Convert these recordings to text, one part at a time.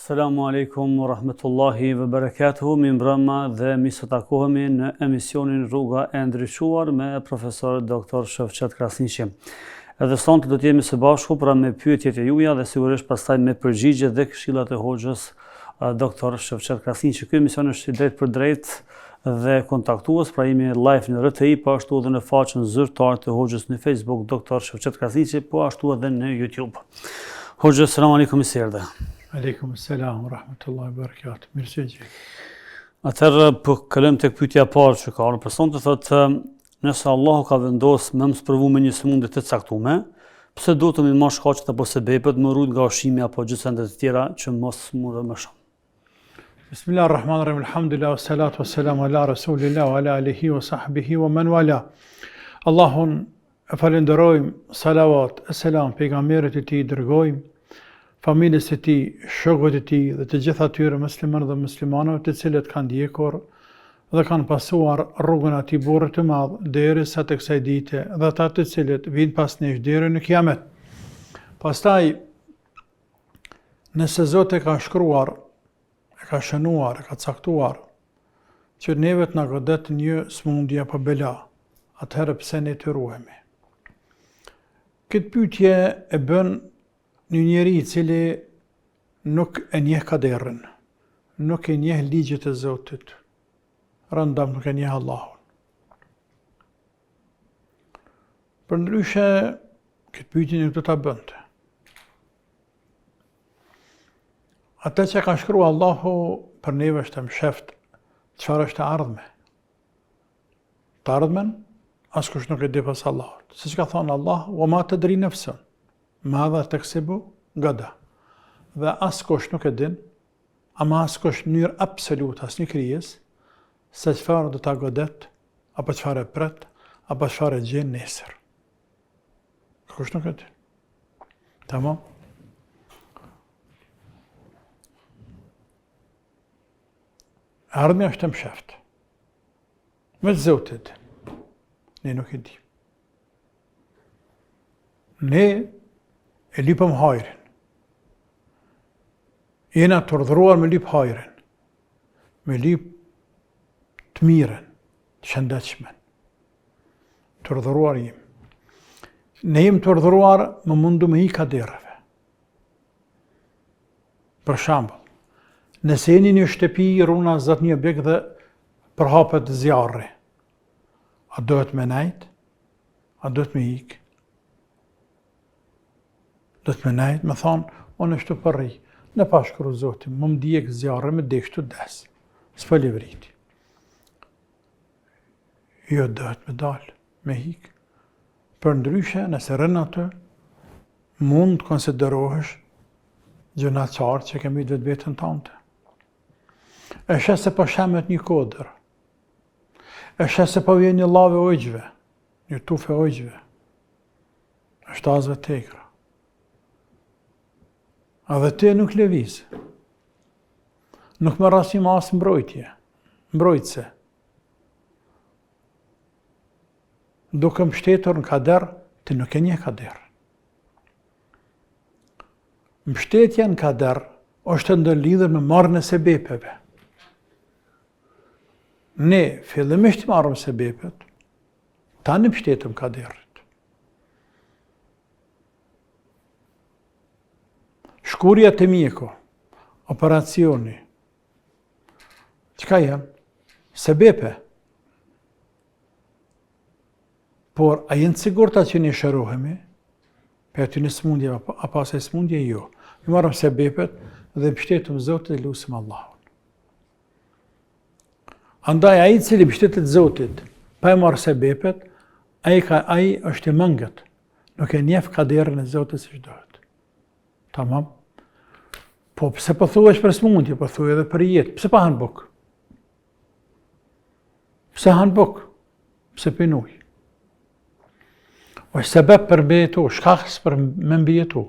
Assalamu alaikum wa rahmetullahi wa barakatuhu. Mi mbrëma dhe mi së takohemi në emisionin Rruga e Ndryshuar me profesor Dr. Shevqet Krasniqi. Edhe sonte do të jemi së bashku pra me pyetjet e juaja dhe sigurisht pastaj me përgjigjet dhe këshillat e hoxhës Dr. Shevqet Krasniqi. Ky emision është i drejt për drejt dhe kontaktues, pra jemi live në RTI, po ashtu edhe në faqen zyrtare të hoxhës në Facebook Dr. Shevqet Krasniqi, po ashtu edhe në YouTube. Hoxhë, selam aleikum, mirë. Aleikum selam wa rahmatullahi wa barakatuh. Mirë se jeni. Atëherë po kalojmë tek pyetja e parë që ka. Person të thotë, nëse Allahu ka vendosur me më sprovu me një sëmundje të caktuar, pse duhet të më marr shkaqet apo sebepet, më rujt nga ushqimi apo gjëra të tjera që mos mundë më shumë. Bismillahirrahmanirrahim. Alhamdulillah wassalatu wassalamu ala rasulillah wa ala alihi wa sahbihi wa man wala. Allahun e falenderojmë, salavat e selam pejgamberit e tij dërgojmë, familjes e tij, shokëve të tij dhe të gjithë atyre muslimanë dhe muslimanëve të cilët kanë ndjekur dhe kanë pasuar rrugën e atij burri të madh derisa tek kësaj dite dhe ata të cilët vijnë pas nesh deri në kiamet. Pastaj, nëse Zoti ka shkruar, e ka shënuar, e ka caktuar që neve të na godet një smundje apo bela, atëherë pse ne të ruhemi? Këtë pyetje e bën një njeri i cili nuk e njeh kaderin, nuk e njeh ligjet e Zotit, rëndam nuk e njeh Allahun. Përndryshe, këtë pyetje nuk do ta bënte. Atë që ka shkruar Allahu për neve është msheft çfarë është e ardhme. Të ardhmen, askush nuk e di pas Allahut. Siç ka thënë Allah, wa ma tadri nafsun madha taksibu gada. Dhe askush nuk e din, ama askush në mënyrë absolute, asnjë krijes, se çfarë do ta godet, apo çfarë e pret, apo çfarë gjen nesër. Kush nuk e din. Tamam? Ardhmja është mshaft. Me Zotit, ne nuk e di. Ne e lipëm hajrin. Jena të urdhëruar me lip hajrin, me lip të miren, të shëndetshmen. Të urdhëruar jemi. Ne jemi të urdhëruar me mundu me i kadereve. Për shembull, nëse jeni një shtëpi, runa zat një objekt dhe përhapet zjarri, a dohet me nejt, a dohet me ik? Do të më nejt, me thonë, unë është të përri, në pashkru Zotin, më ndjek zjarë me dekshtu des, s'po livriti. Jo, dohet me dalë, me hik. Për ndryshe, nëse rënë atë, mund të konsiderohesh gjëna qartë që kemi vetë vetën tante. E shes se po shemet një kodër, e shes se po vjen një lave ojgjve, një tufe ojgjve, është azve tekra. A dhe te nuk lëviz. Nuk më rasim asë mbrojtëse. Duke mbështetur në kader, ti nuk e njeh kader. Mbështetja në kader është ndërlidhur me marrjen e sebepeve. Ne fillimisht marrim sebepet, tani mbështetëm kaderin. Shkurja të mjeku, operacioni, çka janë? Sebepe. Por, a jenë sigurta që ne shërohemi? Për aty në smundje, apo asaj smundje, jo. Ne marrim sebepet dhe mbështetëm Zotit dhe lutim Allahun. Andaj, ai i cili mbështetet Zotit, pa e marrë sebepet, ai është i mëngët, nuk e njeh kaderin e Zotit siç duhet. Tamam. Po pse po thuhesh për smundje, po thuaj edhe për jetë. Pse pa han buk? Pse han buk? Pse pinuj? O sebeb për mbijetu, shkaks për me mbijetu.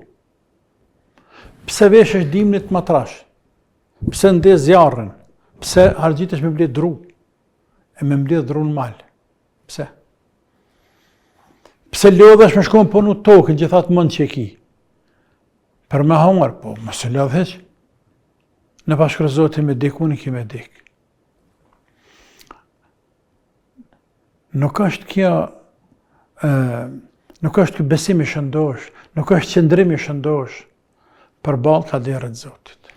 Pse veshesh dimnit matrash? Pse ndez zjarrin? Pse harxhitesh me mbledh dru? E me mbledh dru në mal? Pse? Pse lodhesh me shku me punu tokën gjithat mend që e ki? Për me hongër, po mos e lodh hiç. Në pashkër Zotit me dikun i ki me dik. Nuk është kjo, nuk është kjo besim i shëndosh, nuk është qëndrim i shëndosh për balë kaderit Zotit.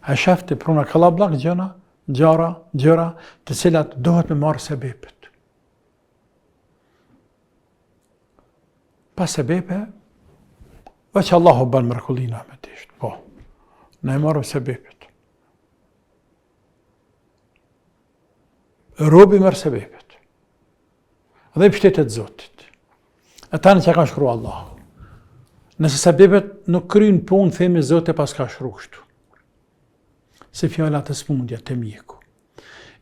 A shefti pruna kalablak gjëra të cilat dohet me marrë sebepet. Pa sebepe, veç Allahu ban mrekullina me tisht. Po, ne marrëm sebepet. Robi merr sebepet. Dhe i pështetet Zotit. E tani që ka shkru Allahu. Nëse sebepet nuk kryjnë punë, themi Zotit pas ka shkru kështu. Se fjallat e smundja të mjeku.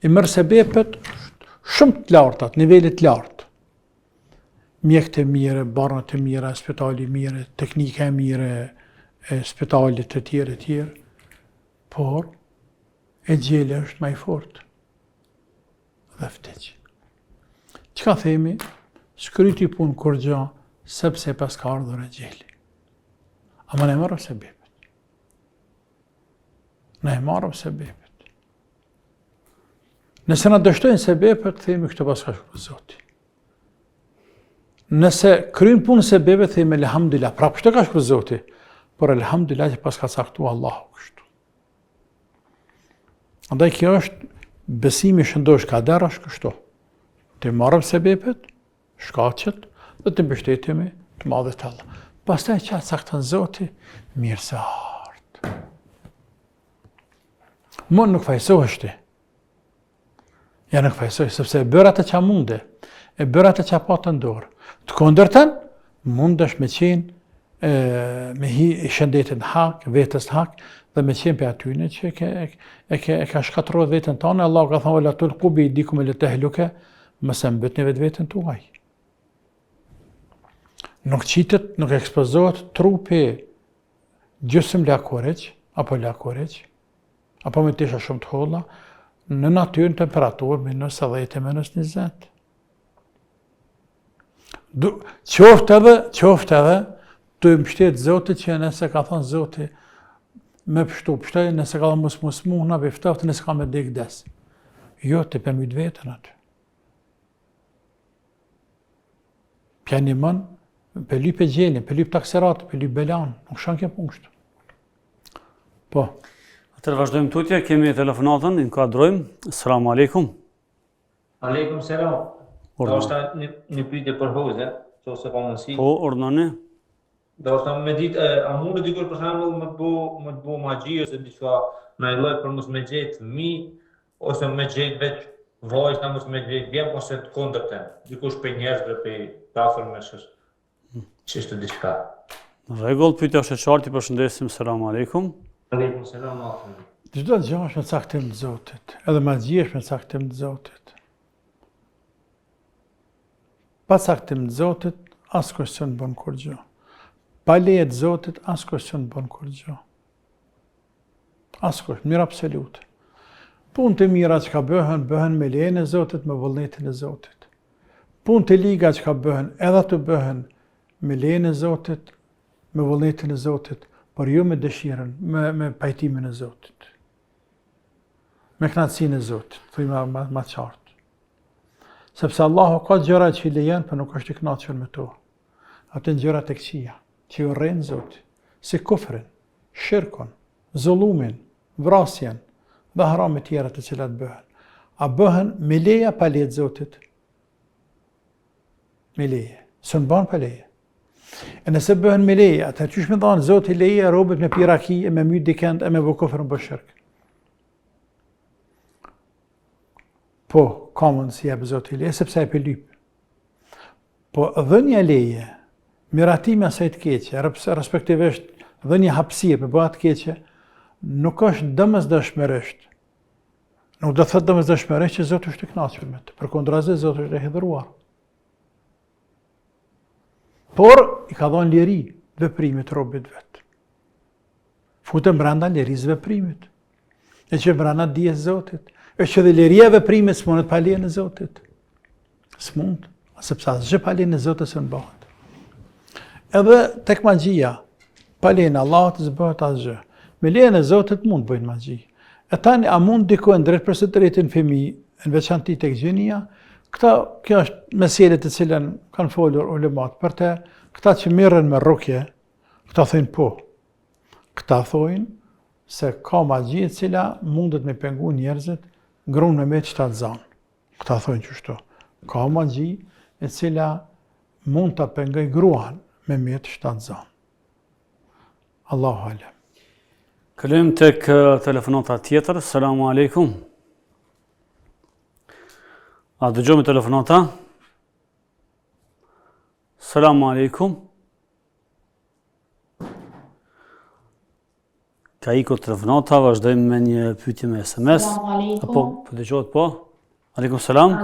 I merr sebepet shumë të lartat, nivelit lartë. Mjekët e mire, barnët e mire, spitali mire, teknika e mire, spitalit të tjere, por e gjele është ma i fort dhe vdeq. Qka themi? Shkryti punë kur gja, sepse pas ka ardhur e gjeli. Ama ne marrëm sebepet. Ne marrëm sebepet. Nëse na dështojnë sebepet, themi kështë pas ka shkru Zoti. Nëse kryjnë punë sebepet, themi elhamdulillah, prapë kështë ka shkru Zoti, por elhamdulillah që pas ka caktuar Allahu kështu. Andaj kjo është besimi shëndosh kader është kështu. Të marrëm sebepet, shkaqet, dhe të mbështetemi të madhët Allah. Pastaj që cakton Zoti, mirë se ardë. Mund nuk fajsohesh ti. Ja nuk fajsohesh, sepse e bërë atë që munde, e bërë atë që patë ndorë. Të kondërtën, mundesh me qenë me hi shëndetin hak, vetës hak, dhe me qenë për atyne që e ka shkatërojt vetën tonë, Allah ka thonë, la tulqu bi ydikum ila tahluka, mëse mbëtni vetën tuaj. Nuk qitet, nuk ekspozohet trupi gjysmë lakoreq, apo me tisha shumë të holla, në natyrë në temperaturë minus 10 minus 20. Qoftë edhe të mbështet Zotit që nëse ka thonë Zotit me pështoj, nëse ka thonë mos muhna beftoftë, nëse ka me dek des. Jo, të për mytë vetën aty. Pjani mën, për lyp e gjelin, për lyp takseratë, për lyp belan, nuk shanë kjo punë kështu. Po. Atër vazhdojmë tutje, kemi telefonatën, inkuadrojmë. Assalamu alaikum. Aleikum selam. Do është një pyetje për hoxha, ose ka mundësi. Po, urdhënoni. Do është me ditë, a mund dikush për shembull më të bëu magji ose diçka me lloj për mos me gjetë fëmijë ose me gjetë veç vajza mos me gjetë djem ose të kundërtën. Dikush për njerëzve për afërmësh. Çështë diçka. Në rregull, pyetja është e qartë, përshëndesim, selam aleikum. Aleikum selam. Çdo gjë është me caktim të Zotit, edhe magji është me caktim të Zotit. Pa caktim të Zotit, askush s'në bën kur gjë. Pa leje të Zotit, askush s'në bën kur gjë. Askush, mirë absolute. Punë të mira që ka bëhen me lejen e Zotit, me vullnetin e Zotit. Punë të liga që ka bëhen, edhe të bëhen me lejen e Zotit, me vullnetin e Zotit, por jo me dëshirën, me pajtimin e Zotit. Me kënaqësinë e Zotit, thujmë ma qartë. Sepse Allahu ka gjëra që i lejen, për nuk është i kënaqur me to. Atë gjëra të këqija, që i urrejnë Zotit, si kufrin, shirkun, zullumin, vrasjen dhe haramet tjera të cilat bëhen. A bëhen me leje pa leje Zotit? Me leje. Së në banë pa leje. E nëse bëhen me leje, atë qysh me dhanë Zotit leje robët me piraki, e me myt dikend, e me bë kufrin bë shirk. Po, ka mundësi jepë Zotit leje, sepse e për lypë. Po, dhënja leje, miratimi asaj të keqe, respektivisht dhënja hapësirë për bëhat keqe, nuk është dëmësdëshmërisht. Nuk do thëtë dëmësdëshmërisht që Zotë është i kënaqur me të, përkundrazi Zotë është i hidhëruar. Por, i ka dhënë liri veprimit robit vetë. Futën brenda lirisë veprimit. E që brenda dijes Zotit. E që dhe liria veprimit s'mundet pa lejen e Zotit. S'mund, sepse asgjë pa lejen e Zotit s'në bëhet. Edhe tek magjia, pa lejen e Allahut zbëhet asgjë. Me lejen e Zotit mund bëjnë magji. E tani a mund dikojnë drejt për së drejtin fëmijë, në veçanti tek gjenia? Kjo është meselë të cilën kanë folur ulemat për te, këta që merren me rukje, këta thojnë po. Këta thojnë se ka magji e cila mundet me pengu njerëzit ngrunë me 7 zanë. Këta thojnë qështu. Ka magji e cila mund të pengoj gruan me 7 zanë. Allahu alem. Kalim tek telefonata tjetër. Selamu alaikum. A dëgjojmë telefonata? Selamu alaikum. Ka ikur telefonata, vazhdojmë me një pyetje me SMS. Selamu alaikum. Apo dëgjohet po? Aleikum selam.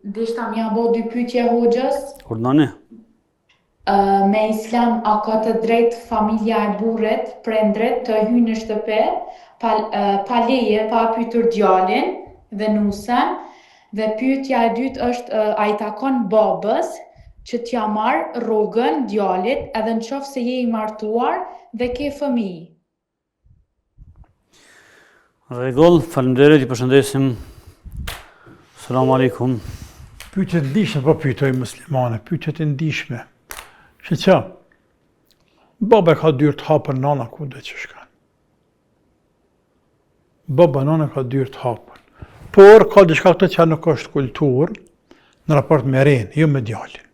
Deshta m'ja bo 2 pyetje hoxhës. Urdhani. Me islam a ka të drejt familja e burrit, prindrit të hyjnë në shtëpi pa leje, pa pyetur djalin dhe nusën. Dhe pyetja e dytë është a i takon babës që t'ja marr rrogën djalit edhe nëse je i martuar dhe ke fëmijë. Rregull, faleminderit, i përshëndesim. Selamu alaikum. Pyetje të ndihshme po pyetoj muslimane, pyetje të ndihshme. Që baba ka dyrë të hapën, nana ku dhe që shkan. Baba, nana ka dyrë të hapën. Por, ka diçka këtë që nuk është kulturë në raport me renë, jo me djalin.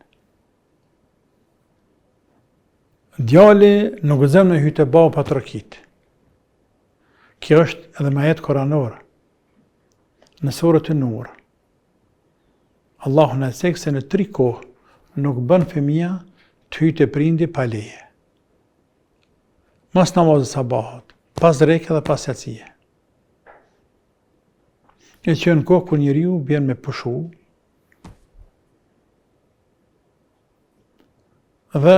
Djali nuk gëzëm në hyte baba pa të rëkit. Kjo është edhe me ajet koranore. Në surët e Nur. Allahu në sekë se në 3 kohë nuk bën fëmia të hyjë te prindi pa leje. Mas namazit sabahat, pas dreke dhe pas jacije. E që në kohë kur njeriu bjen me pushu, dhe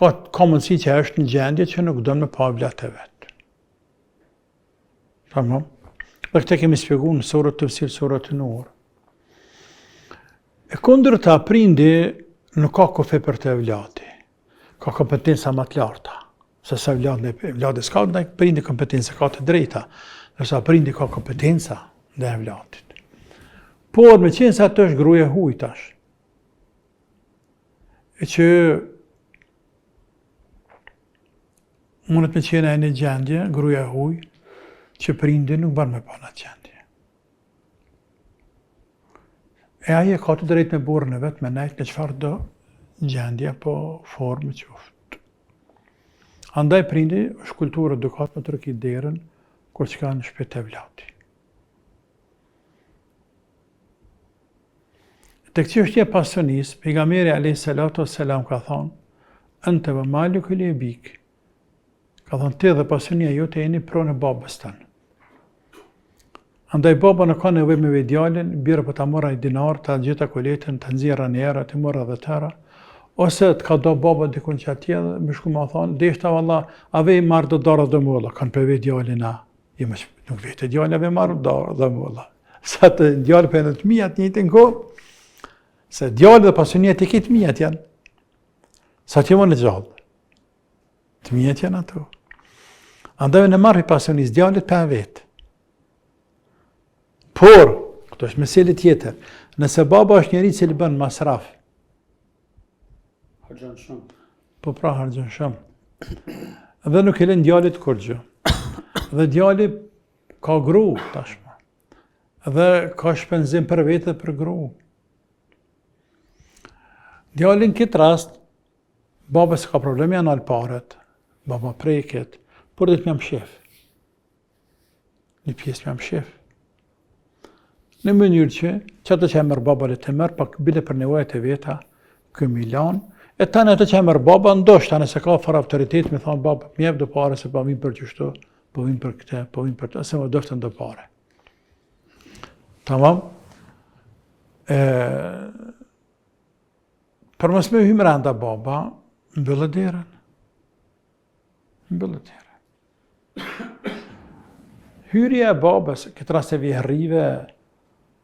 ka mundësi që është në gjendje që nuk do me pa vlat e vetë. Tamam? Dhe këte kemi spjegu në surët të vësirë, surët të Nur. E kundër të aprindi, nuk ka kufe për të evlati. Ka kompetenca më të larta. Se sa evlati s'ka, dhe prindi kompetenca ka të drejta. Nërsa prindi ka kompetenca dhe evlatit. Por me qenë se atë është gruaja e huaj tash. E që mundet me qenë e një gjendje, gruaja e huaj, që prindi nuk bën me pa në gjendje. E aje ka të drejt me burën e vetë me nejtë në qëfar do gjendje apo formë qoftë. Andaj prindi është kulturë edukat me të rëkit derën kur që ka në shpet e vlati. Të këqështje pasionis, pejgamberi a.s. ka thonë, ënte vë malu këli e bikë. Ka thonë, ti dhe pasionia jo të jeni pronë e babës tanë. Andaj baba në ka nevoj me vedjalin, birë për të mora i dinar, të gjitha koletën, të nëzira njera, të mora dhe tëra, ose të ka do baba dikun që atje dhe më shku ma thonë, deshta valla, ave i marrë do dara dhe molla, kanë për vedjalin a, nuk vete djalin, ave i marrë dara dhe molla. Sa të djalin për në të mijat njëtë në kohë, se djalin dhe pasionjet i kitë mijat janë, sa të jemon në gjallë, të mijat janë ato. Andaj në marrë i pasionis djalit për vetë. Por, këto është mesele tjetër, nëse baba është njeri që li bën masraf. Harxhon shumë. Po pra harxhon shumë. Dhe nuk e lën djalit kur gjë. Dhe djali ka gru tashmë. Dhe ka shpenzim për vete për gru. Djali në këtë rast, baba s'ka problemi janë alparet, baba preket, por dhe të mjam shef. Një pjesë mjam shef. Në mënyrë që ato që e mërë baba le të mërë, pak bile për nevojat e veta, këmi lanë, e tani ato që e mërë baba, ndoshta nëse ka far autoritet, me thonë baba, mjef do pare, se po vim për qështu, po vim për këte, po vim për të, se më doftën do pare. Tamam? Për mos me hymë randa baba, mbëllë derën. Mbëllë derën. Hyrja e babës, këtë rast e vjeherrive,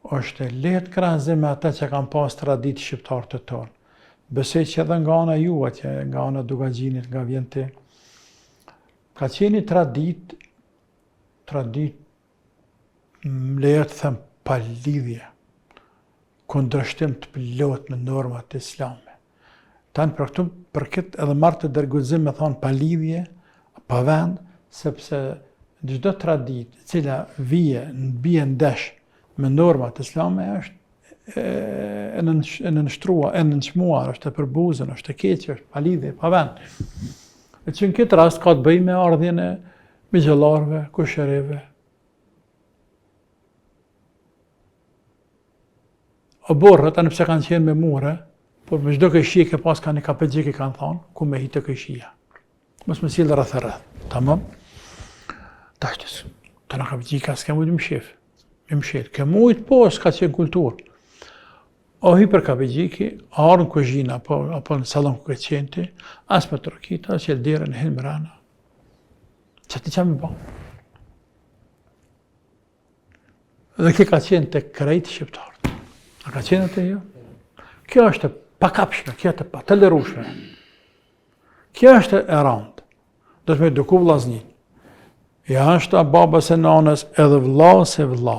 është lehtë krahazim me ata që kanë pas traditë shqiptarë të tonë. besoj që edhe nga ana juaj, nga ana Dugaxhinit, nga Vjenti, ka qeni tradit, më lejo të them pa lidhje, kundërshtim të plot me normat islame. Tanë për këtu, për këtë edhe marrë të dërgudzim me thonë pa lidhje, pa vend, sepse çdo tradit cila bie ndesh me normat islame është e nënshtrua, e nënçmuar, është e përbuzën, është e keqe, është pa lidhje, pa vend. E që në këtë rast ka të bëjë me ardhjen e migjellarëve, kushereve. O borrët, anë pse kanë qenë me mure, por me çdo këqishie ke pas ka një kapexhik kanë thonë, ku me hitë këqishia. Mos më sjell rreth rreth. Tamam? Tashtis. Të na kapexhika s'ka mujt më shef. Më shef. Ke mujt po s'ka qenë kulturë. O hyper kapexhiki, ardhën në kuzhinë apo në sallon ku ke qenë, as me trokita, as qel derën e helm rana. Që ti çam bë? Dhe kjo ka qenë të krejt shqiptarët. A ka qenë atë jo? Kjo është pa kapshme, kjo është pa të lërushme. Kjo është e randë. Do të me duku vllaznit. Ja është a babas e nanës edhe vlla se vlla.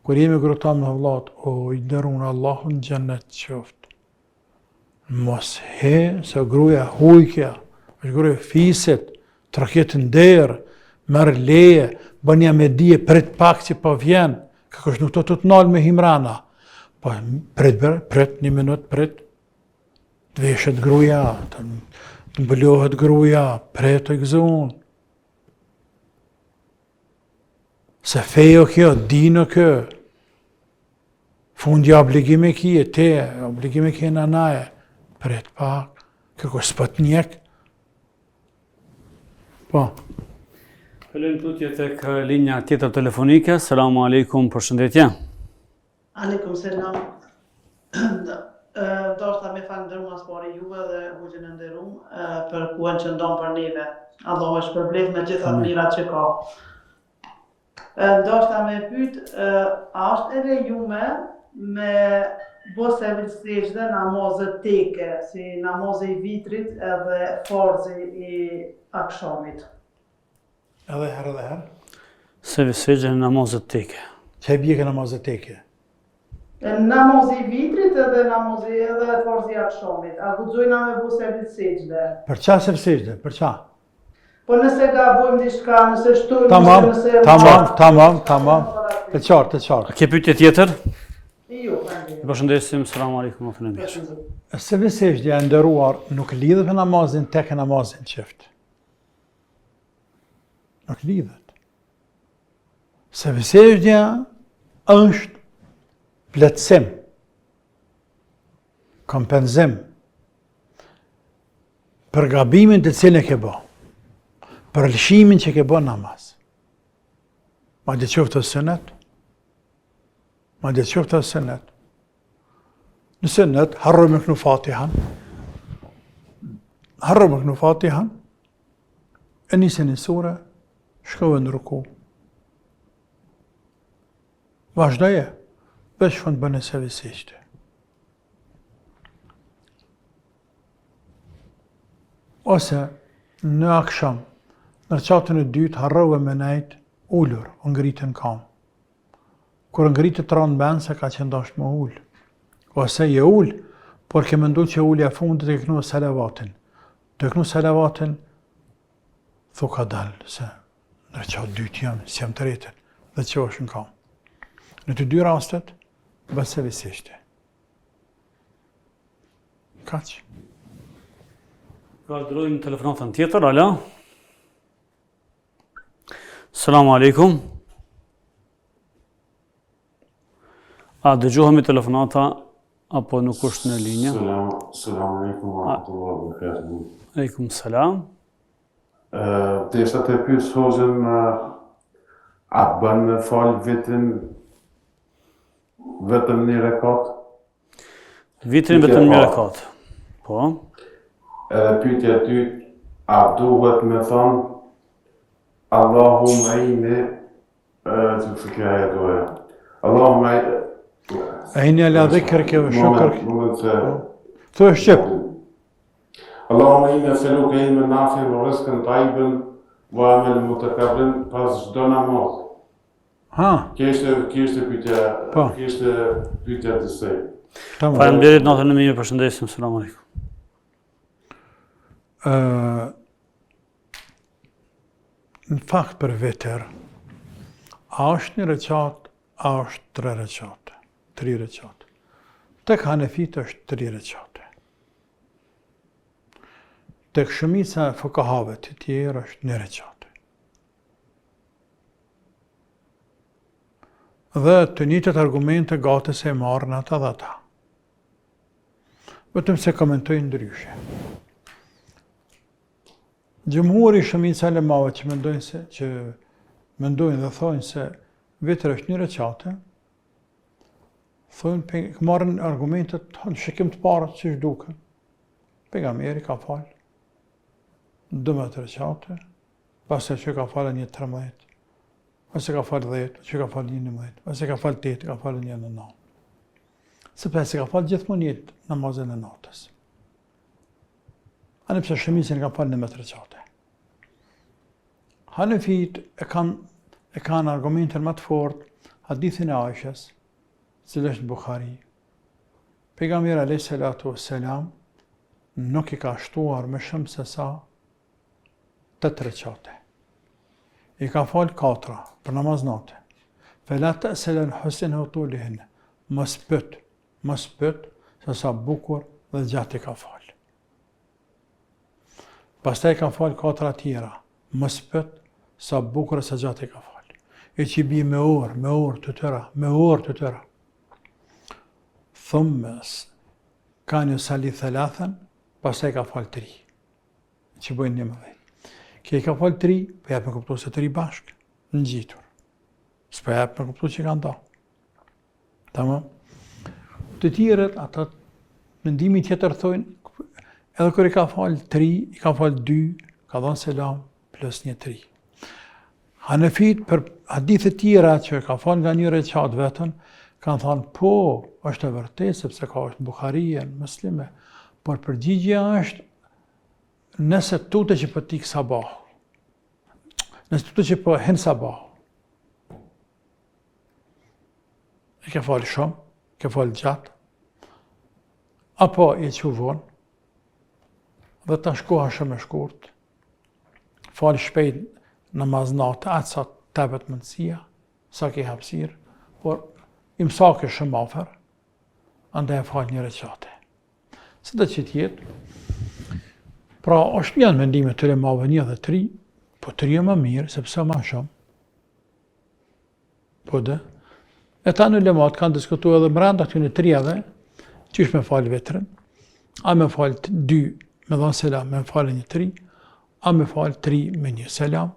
Kur jemi gruta me vllat, o i dërun Allahun xhennet qoftë. Mos he, se gruaja hujkja, është gruaja fiset, traket nder, merr leje, bën ja me dije, prit pak që po vjen, ka kush nuk të nalë me himrana. Po prit, një minut prit, të veshet gruaja, të mbëlohet gruaja, prit të gëzun. Se fejo kjo, dino kjo, fundja obligime kje, te, obligime kje në naje, prit pak, kjo s'pët njek. Po. Kalojmë tutje tek linja tjetër telefonike. Selamu alaikum, përshëndetje. Aleikum selam. Ndoshta me falëndërum as pari juve dhe hoxhën e nderuam për kuën që ndon për neve. Allahu është përbleft me gjitha të mirat që ka. Ndoshta me pyet, a është e lejume me bose vëlsejde namazet teke, si namazi i vitrit edhe farzi i akshamit? Edhe herë. Se vësejde në namazet teke. Që e bje ke namazet teke? Namazi i vitrit edhe namazi edhe farzi i akshamit. A guxojna me bose vëlsejde? Për qa se vësejde? Për qa? Po nëse gabojmë diçka, nëse shtojmë, Tamam. Të qartë. A ke pyetje tjetër? Jo, faleminderit. Përshëndesim, selamu alaikum, faleminderit. Se vësejde e ndëruar nuk lidhet me namazin tek e namazin qift. Nuk lidhet. Se vësejde është plotësim, kompenzim për gabimin të cilin e ke bë, për lëshimin që ke bë namaz. Madje qoftë sunet, Në sunet harro me kënu Fatihan, e nisën e sure, shkove në ruku. Vazhdoje, veç fund bënë se vësejde. Ose në aksham, në rëqatën e dytë, harrove me nejt ullur, ngritën kam. Kur ngritët rënë ben, se ka qëndasht më ullë. Ose je ullë, por ke mëndu që ullja fundit e kënu salavatin. Të kënu salavatin, thuka dalë, se në rëqatë dytë jam, si jam të rritën, dhe që është në kam. Në të dy rastet, bëse vësejde. Kaq. Vazhdojmë telefonatën tjetër, alo. Selamu alaikum. A dëgjohemi telefonata apo nuk është në linja? Selam alaikum wa rahmatullahi wa barakatuh. Aleikum selam. Desha të pyet hoxhën, a bën me fal vitrin vetëm një rekat? Vitrin vetëm një rekat. Po. Pyetja e dytë, a duhet me thonë Allahumma inni, që kjo ajo doja. Allahumma Inni ala dhikrike vë shukrik. Thuaj shqip. Allahumma inna nas'aluka ilman nafi'an wa rizqan tayyiban wa amalan mutaqabbalan pas çdo namaz. Ha, Kishte Po. pyetja të saj. tamam. Faleminderit, natën e mirë, përshëndesim, selam aleikum. Në fakt për vetër, a është një reqat, a është 3 reqate, 3 reqate. Tek Hanefit është 3 reqate. Tek shumica e fukahave të tjerë është 1 reqate. Dhe të njëjtat argumente gati se marrën ata dhe ata. Vetëm se komentojnë ndryshe. Gjumhuri shumica ulemave që mendojnë dhe thonë se vitër është 1 reqate, thonë marrën argumentet në shikim të parë që duke. Pejgamberi ka falë 12 reqate, pastaj që ka falë një 13, pastaj ka falë 10, që ka falë një 11, pastaj ka falë 8, ka falë një 9. Sepse se ka falë gjithmonë jetë namazën e natës. Ani pse shumicën ka falë 19 reqate. Hanefit e kanë argumentin më të fortë hadithin e Aishës, cilë është në Bukhari. Pejgamberi alayhi salatu wassalam nuk i ka shtuar më shumë se sa 8 reqate. I ka falë 4 për namaz natë. Fela ta'sal husn tulihin. Mos pyet se sa bukur dhe gjatë i ka falë. Pastaj ka falë 4 tjera. Mos pyet sa bukur sa gjatë i ka falë. E që bi me orë të tëra. Thummes, kanë sali thalathan, pastaj ka falë 3. Që bëjnë 11. Kje ka falë 3, për jep me kuptu se 3 bashkë, në gjitur. S'po jep me kuptu që ka nda. Tamam? Të tjerët, ata mendimi tjetër thojnë, edhe kër i ka falë 3, i ka falë 2, ka dhënë selam, plus një 3. Hanefit, për hadithet tjera që ka falë nga 1 reqat vetën, kanë thënë, po, është e vërtet, sepse ka është Bukharia, në Muslime, por përgjigja është, nëse tute që për tik sabah, nëse tute që për hen sabah, e ke falë shumë, ke falë gjatë, apo e që vonë, dhe të shkoha shumë e shkurt, falë shpejt namaz natë, atë sa tebet mundësia, sa ke hapsirë, por imsake shumë afer, andaj e falë 1 reqate. Se dhe që tjetë, pra është janë mendime të ulemave 1 dhe 3, po 3 më mirë, sepse më shumë. Po dhe. E ta në ulemat kanë diskutu edhe mranda këtyne 3-ave, qysh me falë vetrën, a me falë 2 me dhanë selam, me falë një 3, a me falë 3 me një selam,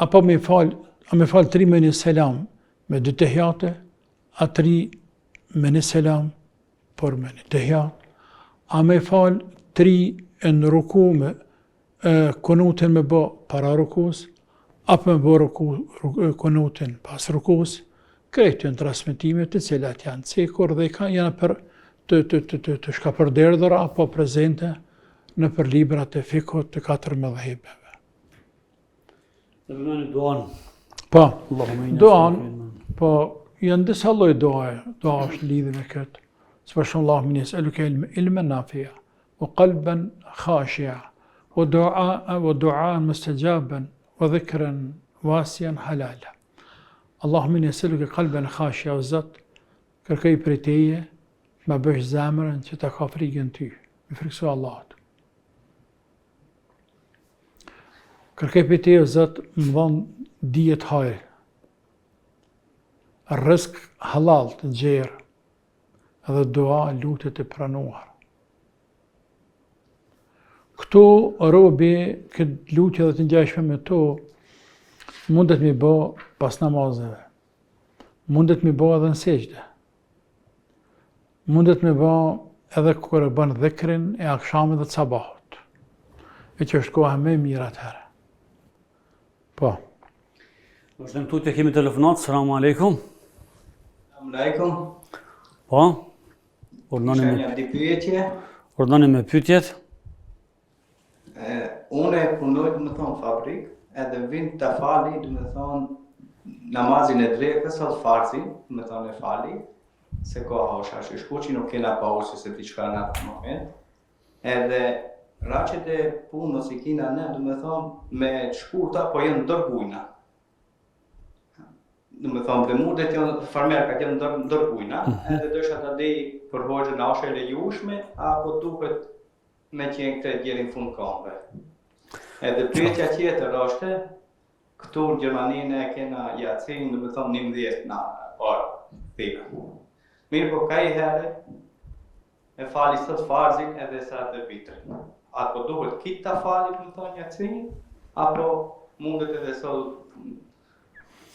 apo me falë 3 me një selam me 2 tehjate, a 3 me një selam, por me një tehjat, a me falë 3 në ruku me kunutin me bë para rukus, apo me bë kunutin pas rukus, krejtë në transmitimet të cilat janë cekur dhe janë për të shkapërderdhur apo prezente në për librat e fikut të 4 mëdhëhibeve. Dhe përmeni duan. Po, Allahumma inna duan, nas'aluka po janë disa lloj duaje, dua është lidhë me këtë. Subhanallahu Allahumma nes'aluka ilman nafi'a wa qalban khashi'a wa du'aan mustajaban wa dhikran wasi'an halala. Allahumma nes'aluka qalban khashi'a, o Zot, kërkoj prej teje ma bësh zemrën që ta ka frikën ty, me friksu Allahut. Kërkoj prej teje, o Zot, më dhon dijet hajër, rrezik halal të gjerë, edhe dua lutjet e pranuar. Këtu robi, këtë lutje dhe të ngjashme me to, mundet mi bë pas namazeve, mundet mi bë edhe në sejdë, mundet mi bë edhe kur e bën dhikrin e akshamit dhe të sabahut, e që është koha më e mirë atëherë. Po. Vazhdojmë tutje, kemi telefonat, selamu alaikum. Selamu alaikum. Po? Urnoni Kisha me. një dy pyetje. Ordoni me pyetjet. Unë e punoj, do të thonë, fabrik, edhe vind të fali, do të thonë, namazin e drekës ose farzi, do të thonë e fali, se koha është ashtu shkuqi, nuk kena pauzë se diçka në atë moment. Edhe raqet e punës i kina ne, do të thonë, me shkurta, po janë dërgujna. Do të thonë, blemudet janë farmerkat janë dërgujna, edhe dësha të di për hoxhën a është e lejueshme, apo duhet me qenë këtë djerin fund kampe. Edhe pyetja tjetër është, këtu në Gjermaninë e kena jacin, do të thonë 11 na parë thina. Mirë po ka i herë e fali sot farzin edhe sa të vitrin. Apo duhet kitë ta fali, do të thonë jacin, apo mundet edhe sot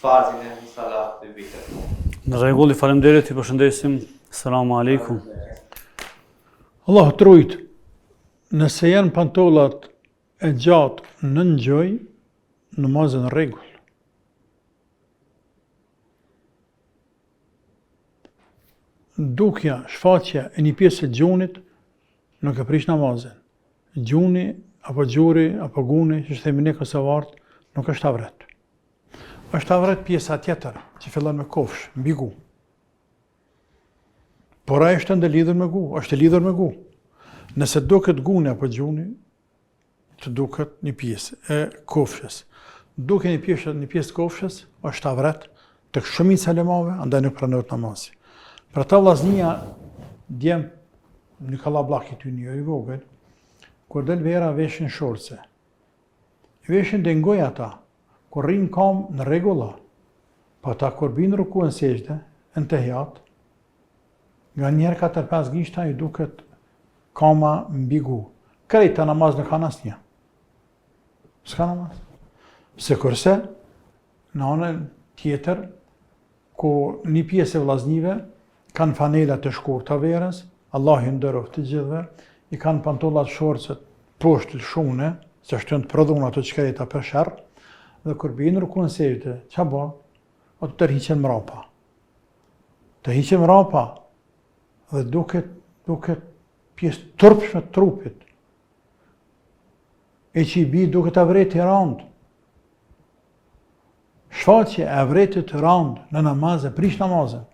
farzin e salat të vitrin. Në rregull, faleminderit, ju përshëndesim. Selamu alaikum. Allah të rujt, nëse janë pantollat e gjatë në ngjoj, namazin në rregull. Dukja, shfaqja e një pjesë të gjunit nuk e prish namazin. Gjuni, apo gjuri, apo guni, që themi ne kosovarët, nuk është avret. Është avret pjesa tjetër, që fillon me kofsh, mbi gu. Por ai është ndëlidhur me gu, është lidhur me gu. Nëse duket guni apo gjuni, të duket një pjesë e kofshës. Duke një pjesë të kofshës, është avret të shumica lemave, andaj nuk pranohet namazi. Për ta vllaznia djem në kallabllak ty një i vogël, kur del vera veshin shorce. Veshin dengoj ata, kur rrin kam në rregulla, pa ta kur bin ruku në sejdë, në tehijat, nga njerë 4-5 gishta i duket kama mbi gu. Krejta namaz në kanë asnjë. S'ka namaz. Se kurse, në anën tjetër, ku një pjesë e vllaznive kanë fanelat të shkurta verës, Allah i nderoft të gjithëve, i kanë pantollat shorcet poshtë shune, se shtën të prodhun ato çkreta për sherr, dhe kur bin rukun sejdë, ç'a bë? O të tërhiqen mrapa. Të hiqen mrapa dhe duket pjesë turpshme të trupit. E që i bi duket avret i rand. Shfaqje e avretit rand në namaz e prish namazën.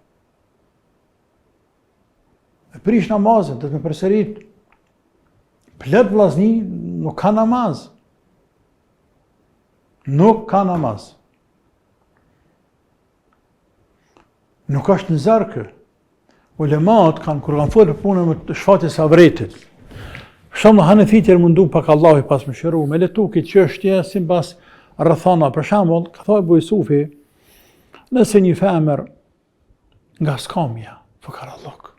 E prish namazën, të të me përsërit. Plot vllazni nuk ka namaz. Nuk ka namaz. Nuk është në zarkë. Ulemat kanë, kur kanë folë për punën me shfatjes avretit, shumë hanefitjer mundu pak Allah i pas më shëru, me letu këtë çështje si pas rrethana, për shembull, ka thoj Abu Yusufi, nëse një femër nga skamja, fukarallok,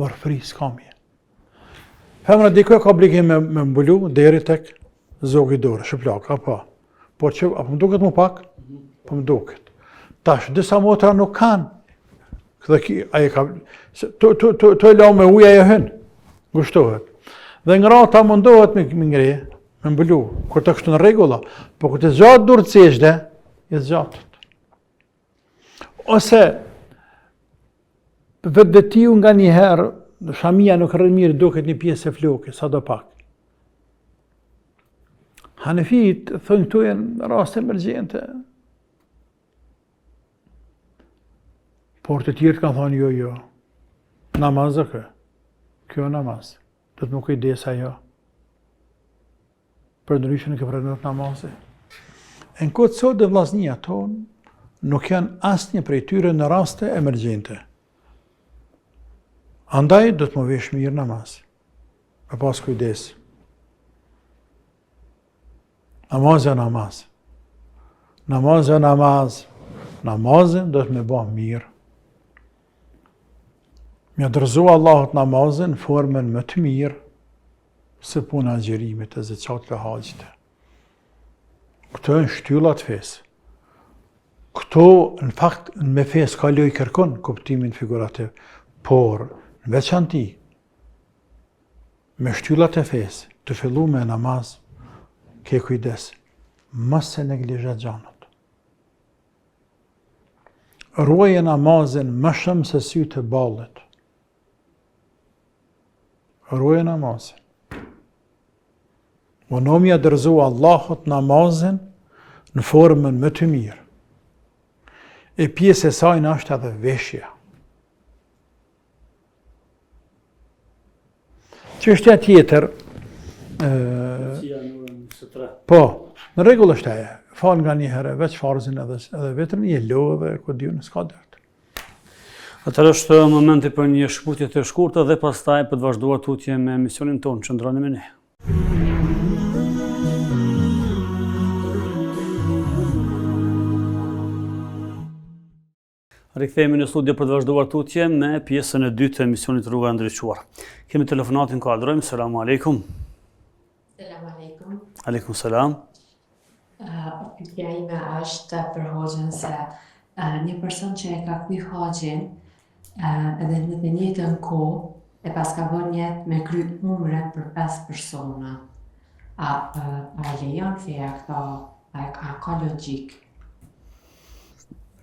varfëri skamje. Femra dikoj ka obligim me mbulu deri tek zogi dorë, shëplak, apo. Por që, apo më duket më pak? Po më duket. Tash, disa motra nuk kanë. Të e lau me uja e hën, gushtohet. Dhe ngrata mundohet me ngre, me mbulu, kur të kështu në rregulla, po kur të zgjatë durë sejdë, e zgjatët. Ose, vetëtiu nga një herë, shamia nuk rrë mirë duket një pjesë e flokë, sa do pak. Hanefit, thënë këtu janë raste emergjente. Por të tjerë kanë thonë jo. Namaz kë. Kjo namaz. Do të më kujdesa jo. Për ndryshën e këpërënët namazë. Në këtë sot dhe vllaznia tonë nuk janë asnjë prej tyre në raste emergjente. Andaj do të më vesh mirë namaz. Me pas kujdes. Namaz e namaz. Namaz e namaz. Namazën do të me ba mirë. Mja dërzu Allahut namazën në formën më të mirë se puna agjerimit e zeqat dhe haqjite. Këto e në shtyllat fesë. Këto në fakt me fesë ka loj kërkon kuptimin figurativ, por në veçanti me shtyllat e fesë të fillu me namaz, ke kujdes, mos se neglizha gjanët. Ruaje namazin më shumë se sy të ballit. Ruaj namazin. Unë ja dërzu Allahut namazin në formën më të mirë. E pjesë e sajnë është edhe veshja. Çështja tjetër, po, në rregull është ajo. Fal nga një herë, veç farzin edhe vetëm një lo dhe ku diun s'ka dert. Atëherë është momenti për një shkputje të shkurtër dhe pastaj për të vazhduar tutje me emisionin tonë. Qëndroni me ne. Rikthehemi në studio për të vazhduar tutje me pjesën e dytë të emisionit Rruga e Ndriçuar. Kemi telefonatin ku adrojmë. Selamu alaikum. Selam aleikum. Aleikum selam. Pyetja ime është për hoxhën se një person që e ka kthy haxhin edhe në të njëjtën kohë e pas ka bërë jetë me kry umre për 5 persona. A lejon feja këto? A ka logjik?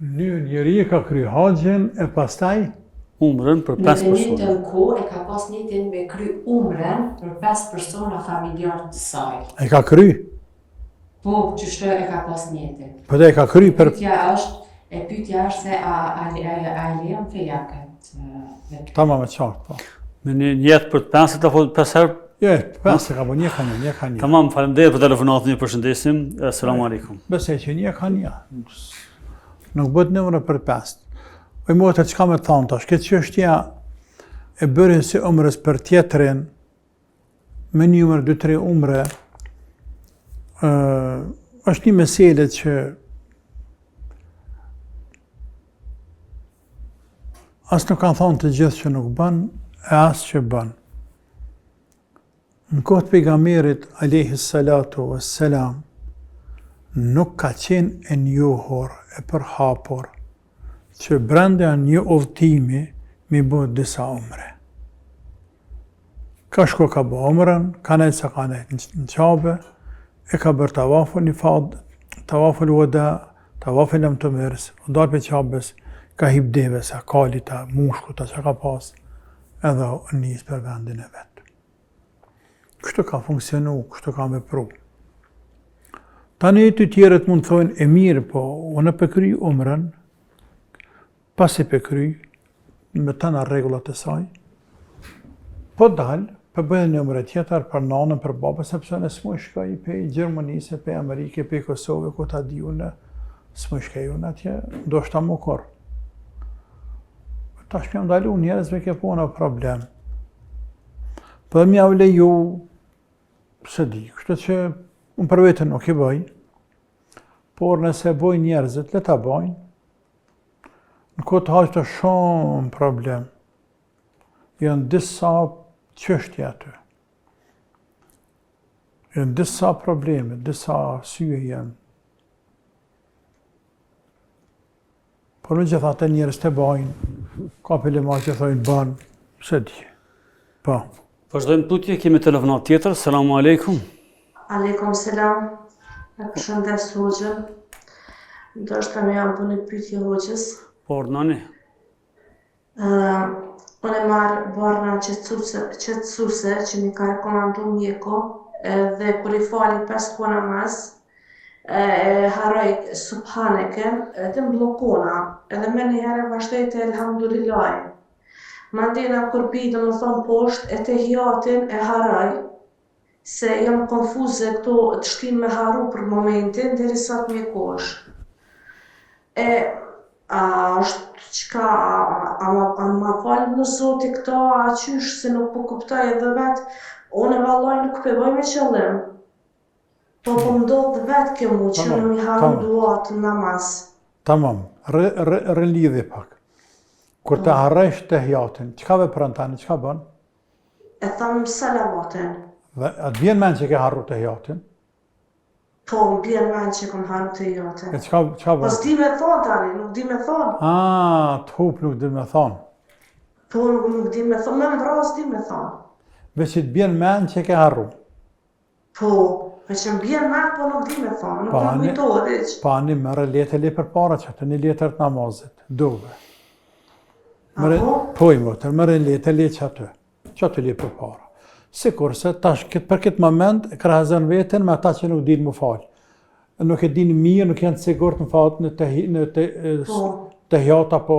Një njeri ka kry haxhin e pastaj Umrën për 5 Në të persona. njëjtën kohë e ka pas njëtin me kry umren për 5 persona familjarë të saj. e ka kry, Po, qështë e ka pas njëtin. po e ka kry për Pyetja është se a lejon feja këtë? tamam e qartë, po. Me një jetë për 5 apo 5 herë. Je, 5 ka bo, një ka një. Tamam, faleminderit për telefonatën, ju përshëndesim. Selamu alaikum. Besoj që një ka një. Nuk bëhet numër për 5. Oj motë çka më thon tash, këtë çështja e bërjes së umrës për tjetrin me numër 2-3 umre është një meselë që as nuk kanë thonë të gjithë që nuk bën, e as që bën. Në kohë të pejgamberit alayhi salatu wassalam nuk ka qenë e njohur e përhapur që brenda një udhëtimi mi bëhet disa umre. Ka shko ka bë umrën, ka nejtë se ka nejtë në qabe, e ka bërë tavaful ifad, tavaful wada, tavaful lam të mërës, u dalë për qabes, ka hip devesa, kalita, mushkuta që ka pas, edhe njësë për vendin e vetë. Kështu ka funksionu, kështu ka vepru. Tani të tjerët mund të thojnë e mirë, po unë e përkry umrën, pas e përkry, me të në regullat e saj, po dalë, për bëjnë një umre tjetër, për nanën, për babën, sepse në s'mu shkaj për Gjermanisë, për Amerike, për Kosovë, ku ta di unë, s'mu shkaj unë atje, do shta më korë. Ta shpjam dalu njerëzve ke po në problem. Për mja u leju, se di, kështë që unë për vetën nuk i bëj, por nëse bëj njerëzit, le ta bëjnë, në këtë haqë të shumë problem. Janë disa çështje aty. Janë disa probleme, disa syje janë. Por në gjitha të njerëz të bëjnë, ka pelema që thojnë banë, se di. Po. Vazhdojmë tutje, kemi telefonat tjetër. Selamu alaikum. Aleikum selam. E përshëndes hoxhën. Ndoshta më jam bënë pyetje hoxhës. Por nani. Unë e marrë barna qetësuese që mi ka rekomandu mjeko dhe kur i fali 5 kohë namaz, e haroj subhaneken dhe mblokona, edhe me një herë vazhdoj të elhamdulillahi. Mandena kur pi do më thonë poshtë e te hiatin e haroj, se jam konfuze këto të shtim me haru për momentin, deri sa të mjekosh. A është qka, a ma falë në zoti këta, a qysh se nuk po kuptoj edhe vetë, unë e vallaj nuk përboj me qëllim. Po ndodhë vetë kjo mu që në mi haru duat në namaz. Tamam, rëlidhi pak. Kur të harresh të hiatin, qka vepron tani, qka bën? E thamë salavatin. Dhe atë vjen men që ke harru të hiatin? Po, më bjen men që kom haru të hiatin. E qka Po bën? s'di me thonë tani, nuk di me thonë. Të hup nuk di me thonë. Po, nuk di me thonë, me më vras di me thonë. Veç që të bjen men që ke harru. Po, me që më bjen men, po nuk di me thonë, nuk më kujtohet iq. Pa një mërë letë le për para që të një letër të namazit, dove. Apo? Po i motër, mërë letë le që atë le për para. Sikurse tash për këtë moment e krahazon veten me ata që nuk dinë më fal. Nuk e dinë mirë, nuk janë të sigurt në fat në tehijat apo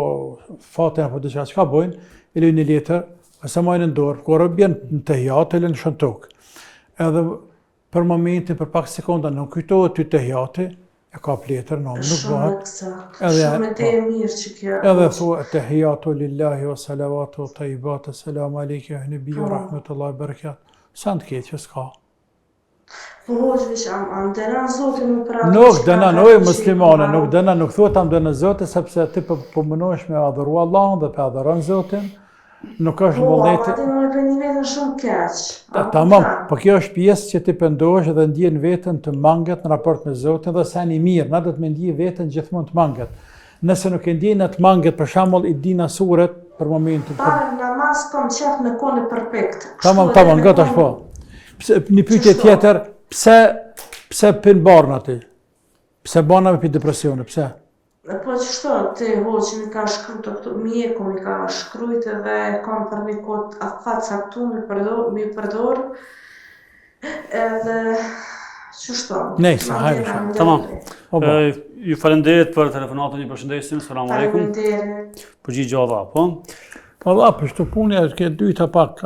fatin apo diçka çka bojnë, e lënë një letër ose marrin në dorë, kur bjen në tehijat e lënë shën tokë. Edhe për momentin, për pak sekonda nuk kujtohet ty tehijati, e ka letër, nuk bëhet. Shumë e mirë që kjo. Edhe thua tehijatu lillahi wa salavatu tayyibatu selamu alejke nabi wa rahmetullahi barakat. Sa të keq që s'ka. Po hoxhish am dënan Zotin më pra. Nuk dënanoj muslimane, nuk dënan, nuk thuhet am dënë Zotin sepse ti po mënohesh me adhuru Allahun dhe po adhuron Zotin. Nuk është vullneti. Po, aty në një vetën shumë keq. Tamam, po kjo është pjesë që ti pendohesh dhe ndjen veten të manget në raport me Zotin dhe sa një mirë, na do të më ndjej veten gjithmonë të manget. Nëse nuk e ndjen atë manget, për shembull i dina suret për momentin. Para namaz kam qef me kone perfekt. Tamam, gata po. Një pyetje tjetër, pse pin barna ti? Pse barna me depresione, pse? Po qështu, ti hoqë mi ka shkrujt këtu mjeku, mi ka shkrujt edhe kam për një kot afat saktu mi përdor, edhe qështu. Nejse, hajde. Tamam. Ju falenderit për telefonatën, ju përshëndesim, selam aleikum. Falenderit. Përgjigje gjava, po? Po dha, për shtu punja, ke dyta pak,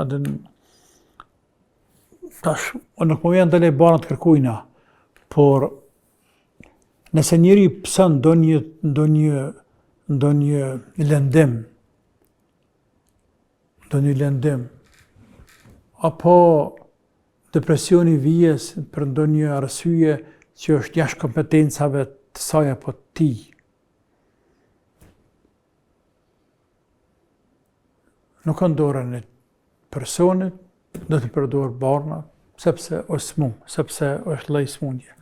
tash, nuk më vjen dele barën të kërkujna, por nëse njëri pësën ndonjë lëndim, apo depresioni vijes për ndonjë arsye që është jashtë kompetencave të saj apo të tij, nuk ka dorën e personit, do të përdor barna, sepse është smun, sepse është lloj smundje.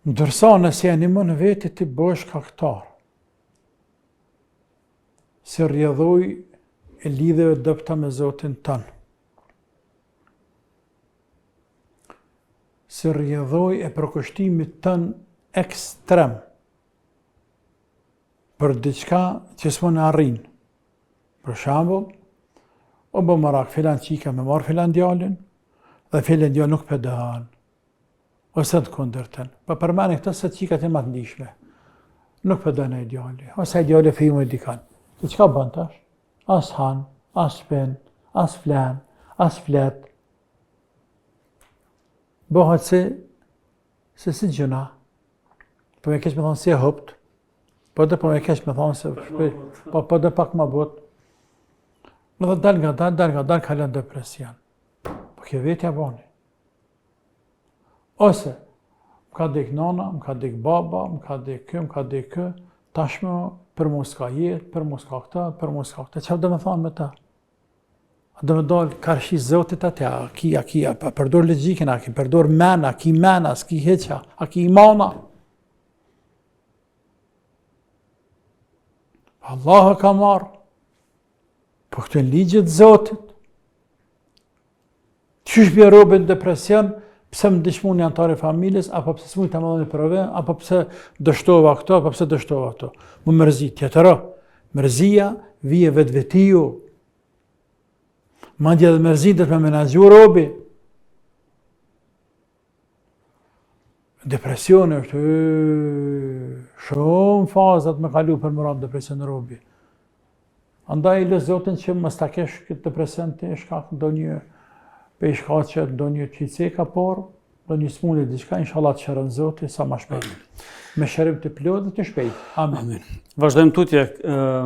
Ndërsa nëse animon veti ti bësh kaktar, si rrjedhoj e lidheve dëpta me Zotin tënë, si rrjedhoj e përkushtimit tënë ekstrem, për diçka që s'mon e arrin. Për shembull, o bë marak filan qika me marë filan djallin, dhe filan djallin nuk pëdëhan, ose të kundërtën. Pa përmeni këtë se qikat e matë ndishme. Nuk pëdëhan e djalli, ose e djalli fijume e dikan. Se qka bënd tash? As han, as pen, as flan, as flet. Bëhat se si gjëna. Po me keq me thonë si e hëpt, po dhe po me keq me thonë se po dhe pak ma bot. Në dhe dal nga dal kalën depresion. Po kjo vetja bani. Ose, më ka dek nana, më ka dek baba, më ka dek kë, tashme për mos ka jetë, për mos ka këta, për mos ka këta. Qa dhe me thonë me ta? A dhe me dalë karshi Zotit atja, a përdor logjikin, a ki përdor mena, a ki mena, s'ki heqa, a ki imana. Allah e ka marë. Po këtë ligjet Zotit. Qysh bje robin depresion, pse më dëshmun një antari familjes, apo pse s'mujt të më dhoni përve, apo pse dështova këto, apo pse dështova këto. Më mërzi, tjetëra. Mërzia vije vetvetiju. Mandje dhe mërzi dhe të me menagju robi. Depresioni është shumë fazat me kalu për mërat depresion robi. Andaj lë Zotin që mës ta kesh këtë depresion të shkak ndonjë pe shkaqe, ndonjë qiceka, por ndonjë smundje diçka, inshallah të shërën Zoti sa më shpejt. Me shërim të plotë dhe të shpejt. Amen. Vazhdojmë tutje,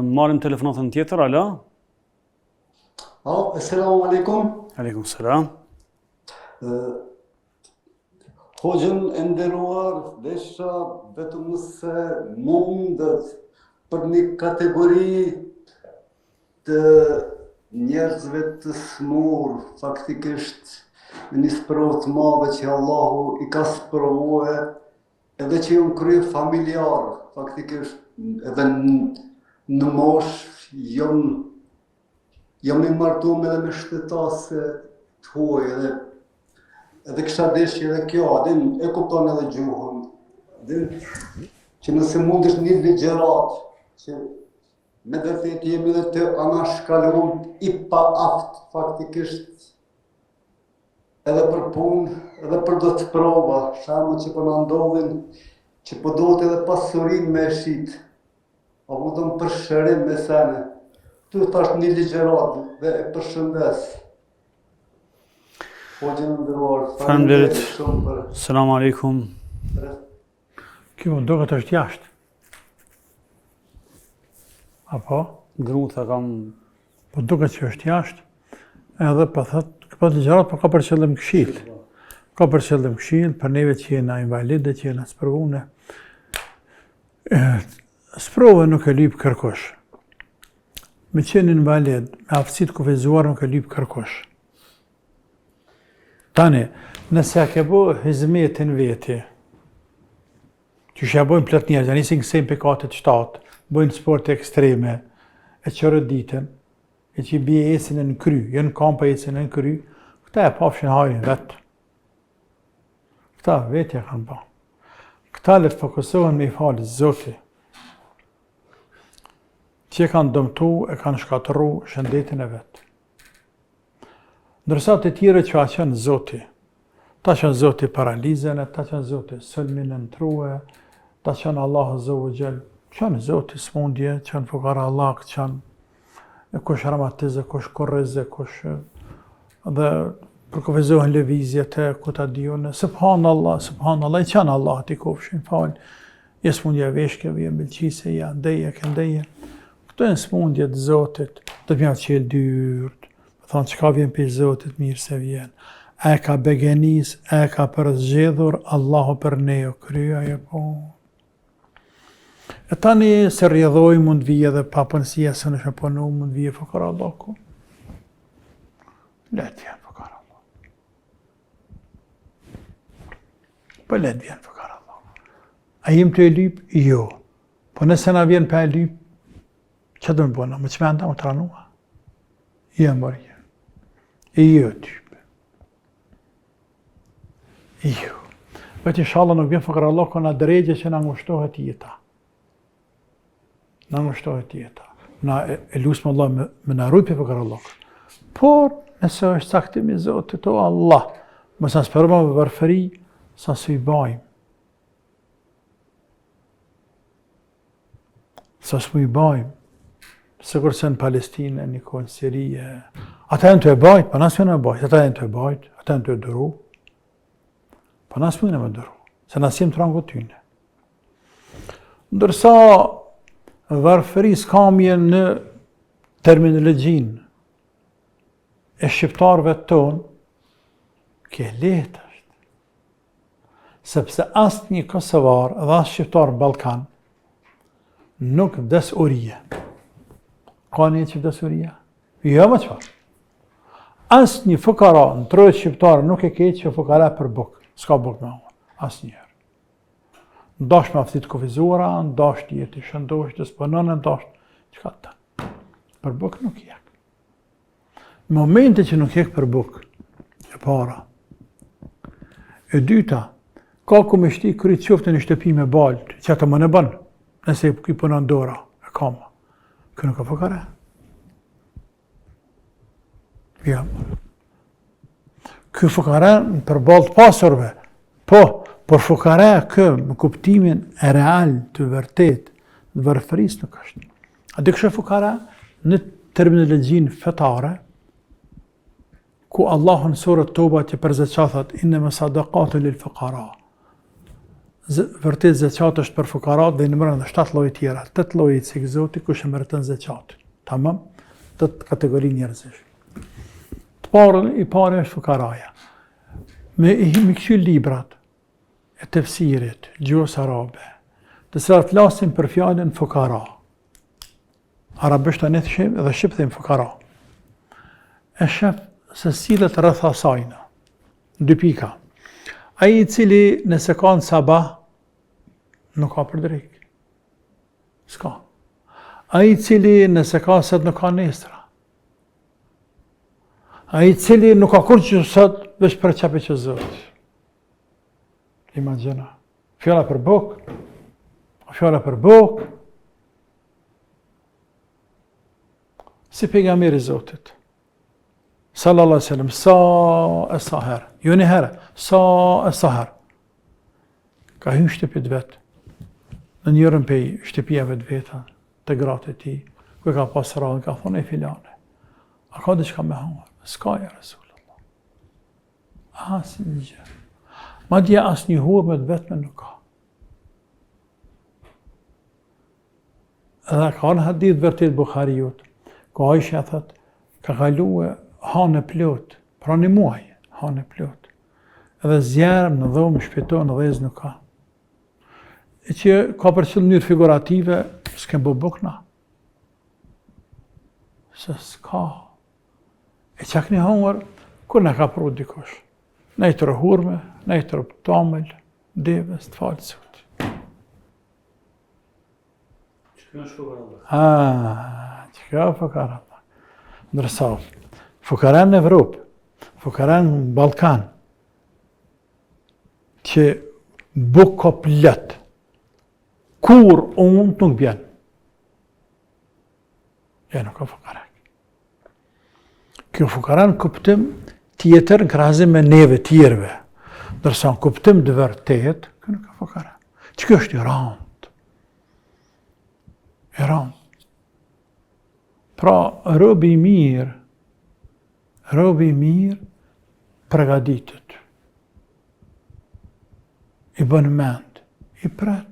marrim telefonatën tjetër, alo? Assalamu alaikum. Aleikum selam. Hoxhën e nderuar, desha vetëm nëse mundet për një kategori të njerëzve të smur, faktikisht në një sprovë të madhe që Allahu i ka sprovue, edhe që jam krye familjar, faktikisht edhe në mosh jam i martuar edhe me shtetase të huaj, edhe kisha deshje edhe kjo, adin e kupton edhe gjuhën, që nëse mund është një ligjerat, që me vërtet jemi dhe të anashkallon i pa aft, faktikisht edhe për punë, edhe për do të prova, shamë që po na ndodhin, që po dohet edhe pasurin me shit, apo do më përshërim me sene. Tu thash një ligjërat dhe e përshëndes. Po gjë në ndëruar. Faleminderit. Selam aleikum. Kjo më duket është jashtë. Apo? Gruta kam... Po duket që është jashtë, edhe po thot, këto ligjërat po ka për qëllim këshill. Ka për qëllim këshill për neve që jena invalide, që jena sprovune. Sprova nuk e lyp kërkosh. Me qenë invalid, me aftësitë kufizuar nuk e lyp kërkosh. Tani, nëse a ke bo hizmetin veti, që shja bojnë plët njerëz, nisin kësejnë pekatet 7, bojnë sport ekstreme, e qërët ditën, e që i bje esin e në kry, jënë kampa esin e në kry, këta e pafshin hajrin vetë. Këta vetja kanë ba. Këta le të fokusohen me i falë Zoti, që e kanë dëmtu, e kanë shkatëru shëndetin e vetë. Ndërsa të tjere që a qenë Zoti, ta qenë Zoti paralizën, ta qenë Zoti sëlmin e nëtruhe, ta qenë Allah Zohu Gjell, qenë Zoti smundje, qenë fukara Allah, qenë kush ramatize, kush korrize, kush dhe përkufizohen lëvizjet e ku ta diune, subhanallah, i qenë Allah t'i kofshin, falë, jesë mundja veshke, vje mbelqise, ja, ndeje, këndeje. Këto e në smundjet Zotit, të mja qelë dyrt, thonë qka vjen për Zotit, mirë se vjen. E ka begenis, e ka përzgjedhur, Allahu për ne o krya e po. E tani se rjedhoj mund vije dhe papënësia se në shëponu mund vije fëkara Allah ku. Let vjen fëkara Allah. Po let vjen fëkara Allah. A jim të e lyp? Jo. Po nëse na vjen për e lyp, që do në bëna? Më që me nda më të ranua? Jo mërje. Jo type. Jo. Vetë inshallah nuk vjen fëkara Allah ku na drejgje që na ngushtohet jeta. Na ngushtohet jeta. Na e lusmë Allah me na rujtë për kërë Allah. Por, nëse është saktimi Zotit, o Allah, më sa sperma me varfëri, sa së i bajmë. Sa së i bajmë. Sigur se në Palestinë, në kohën Sirije. Ata e në të e bajtë, pa nësë me bajtë. Ata e në të e bajtë, ata e në të e dëru. Pa nësë me dëru. Se nësë jem të rangu tyne. Ndërsa, varfëri s'kamje në terminologjin e shqiptarëve tonë, ke letë është. Sepse asë një Kosovar dhe asë shqiptarë në Balkan nuk vdes urije. Ka një që vdes urije? Jo më qëfar. Asë një fukara në trojët shqiptarë nuk e keqë që fukara për bukë. S'ka bukë me unë. Asë njërë. Ndash me aftit kufizuara, ndash të jetë i shëndosh, të spënën, ndash që ka të. Për bukë nuk jek. Në momente që nuk jek për bukë, e para. E dyta, ka ku me shti krytë qoftë në shtëpi me balë, që atë më në bënë, nëse i punën dora, e kama. Kë nuk e fëkare. Ja. Kë fëkare për balë të pasurve, po, por fukare kë, më kuptimin e real të vërtet, të varfëris nuk është. A dhe kështë fukare në terminologjin fetare, ku Allahun surët Toba që për zeqathat, inë më sadakatu lil fukara. Vërtet zeqat është për fukarat dhe i nëmërën dhe 7 lojë tjera, 8 lojë të sekzoti ku shë mërëtën zeqat. Tamam? 8 kategori njerëzish. Të parën i pare është fukaraja. Me këqy librat, e tefsirit, gjuhës arabe, të cilat flasin për fjalën fukara. Arabisht ne thëshim dhe shqip thim fukara. E shef se sillet rreth asajna. 2 pika. Ai i cili nëse ka në sabah, nuk ka për drejk. S'ka. Ai i cili nëse ka sot nuk ka nesra. Ai i cili nuk ka kur që sot veç për qapi që Zotë. Imagjina. Fjala për bukë, fjala për bukë, si pejgamberi Zotit. Sallallahu alaihi wasallam, sa herë. Jo një herë, sa herë. Ka hynë shtëpit vetë, në njërën pej shtëpijave të veta, të gratë e ti, ku ka pas radhë, ka thonë e filane. A ka diçka me hangër? S'ka ja Resulullah. Asë një gjë. Ma dje asë një hurme të vetme nuk ka. Edhe ka në hadith vërtet Bukhariut, ka Aisha thët, ka kalu e hanë plot, pra një muaj, hanë plot. Edhe zjarëm në dhomë, shpetonë, në dhezë nuk ka. E që ka për qëllë njërë figurative, s'kem bukna. Se s'ka. E qak një hongër, kur në ka pru dikosh. Ne i të rëhurme, ne i të tamel, deve, së të falë sot. Që kjo është fukara Allah? Që kjo është fukara Allah. Ndërsa, fukara në Evropë, fukara në Balkan, që buk ka plët, kur unë nuk bjen. Ja nuk ka fukara. Kjo fukara në kuptim tjetër në krahazim me neve tjerve. Dërsa në kuptim dë vërtet, kjo nuk ka fukara. Që kjo është i randë. I randë. Pra, robi mirë pregaditet. I bën mend, i pret.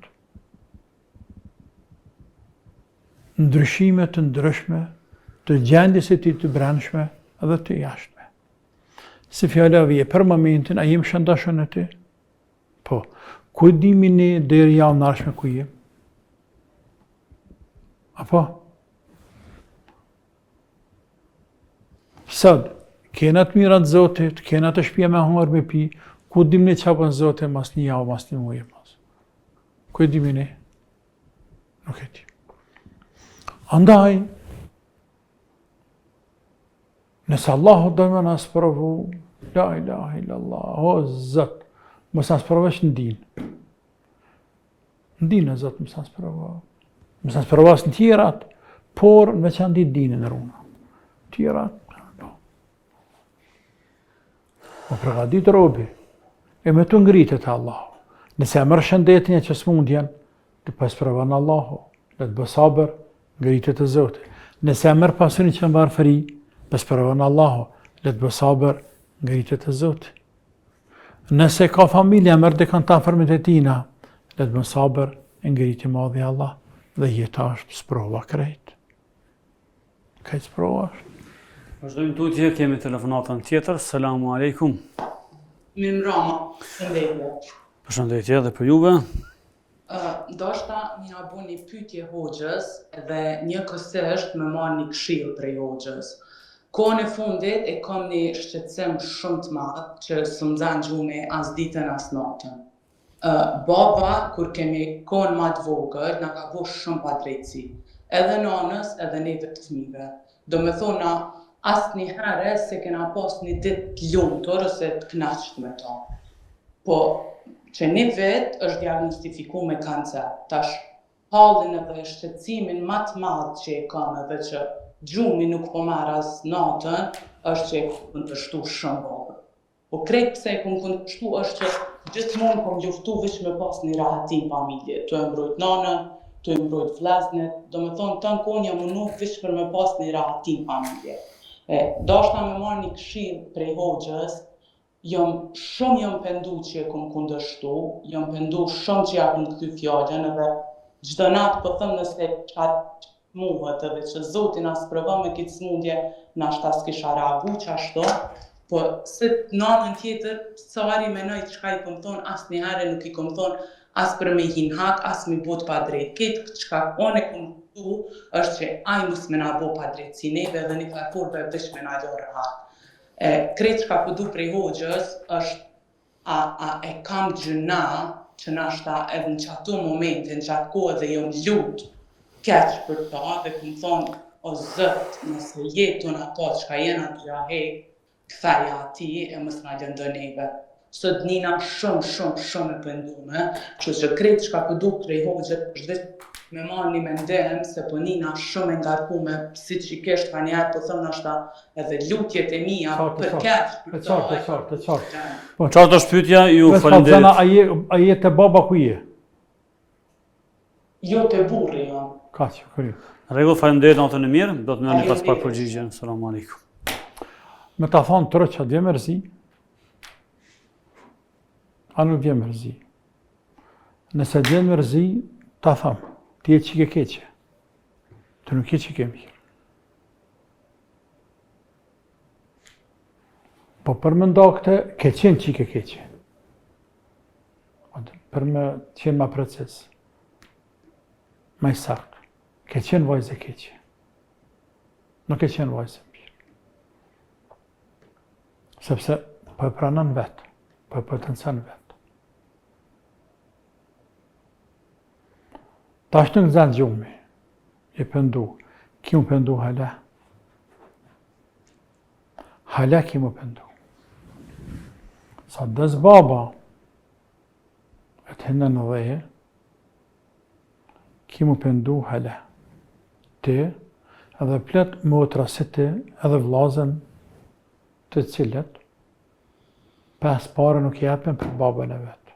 Ndryshimet të ndryshme, të gjendjes e ti të brendshme edhe të jashtme. Si fjala vje, për momentin, a jem shëndashën e ti? Po, ku dimi ne deri javë nërshme ku jem? Apo? Sëd, kena të mirat Zotit, kena të shpia me hongër me pi, ku dim ne qapën Zotit mas një javë, mas një muje mas? Ku dimi ne? Nuk e ti. Andaj, nësë Allahu dojme në asprovu, la ilaha illallah, o Zot, mësë asprovesh në dinë. Në dinë, Zot, mësë asprovu. Mësë asprovash në tjerat, por në veçan ditë dinë në runa. Tjerat, no. Më pregadit robi, e me të ngritet Allahu. Nëse e mërë shëndetin e që s'mundjen, të pasprovan Allahu, dhe të bësabër, ngritet e Zotit. Nëse e mërë pasurin që më barë fëri, pasprovan Allahu, le të bësabër, ngritet e Zotit. Nëse ka familja, mërë dhe kanë ta fërmit e tina, le të bësabër, ngritit madhi Allah, dhe jeta është sprova krejt. Krejt sprova është. Vazhdojmë tutje, kemi telefonatën tjetër. Selamu alaikum. Mirë mbrëma, shëndetje. Përshëndetje dhe për juve. Ndoshta një na bu një pyetje hoxhës dhe një kësisht me marrë një këshill prej hoxhës. Kohën e fundit e kam një shqetësim shumë të madh që s'm zan gjumi as ditën as natën. Baba, kur kemi kohën më të vogël, na ka bu shumë padrejtësi. Edhe nanës, edhe neve të fëmijëve. Do me thona, asnjëherë se kena pas një ditë të lumtur ose të kënaqur me ta. Po, që një vetë është diagnostifiku me kancer. Tash, hallin edhe shqetësimin më të madh që e kam edhe që gjumi nuk po marr as natën, është që e kom kundërshtu shumë vogël. Po krejt pse e kom kundërshtu është që gjithmonë kom luftu veç me pas një rahatim familje. Tu e mbrojt nanën, tu e mbrojt vllaznet, do me thonë të në konja munu veç për me pas një rahatim familje. Dashta me marrë një këshill prej hoxhës, jam pendu që e kom kundërshtu, jam pendu shumë që ja kom kthy fjallën edhe çdo natë po them nëse qatë muhet edhe që Zoti na sprovon me këtë smundje, nashta s'kisha reagu qashtu, po se nanën tjetër, sari menoj çka i kom thonë, asnjëherë nuk i kom thonë as për me hin hak, as me bot pa drejt. Këtë çka unë e kom këtu është që ai mos me na bo pa drejt si neve dhe një farforve veç me na lorë hak. Krejt që ka pëdu prej hoxhës është a e kam gjëna që nashta edhe në qatu momentin, që atë kohë dhe jom lutë keq për ta dhe këmë thonë, o Zot, nëse jetun ato që ka jena të jahe, këthaja ati e mësë nga lëndë neve. Sot nina shumë e pëndume, që krejt që ka pëdu prej hoxhët është me marrë një mendim se po nina shumë e ngarkume, si që i kesh ka njerë, po thëmë nashta edhe lutjet e mija për keq. E qartë. Qartë është pyetja, ju falenderit. A je te baba ku je? Jo të burri, jo. Ka që, kërë. Rregull, falenderit, natën e mirë, do të më jeni pas pak përgjigjen. Selam aleikum. Me ta thonë tërë që dje mërzi, a nuk dje mërzi. Nëse dje mërzi, ta thamë, ti e qike keqe. Të nuk e qike mirë. Po për më nda këte, ke qenë qike keqe. Për më qenë ma proces. Ma i sakë. Ke qenë vajzë e keqe. Nuk e qenë vajzë e mirë. Sepse po e pranën vetë. Po e potencian vetë. Ta është në zanë gjumi. E pëndu. Ki më pëndu hala. Hala ki më pëndu. Sa dëz baba e të hinë në dheje, ki më pëndu hala. Ti, edhe plët motra si ti, edhe vlazen të cilët, pas pare nuk jepen për babën e vetë.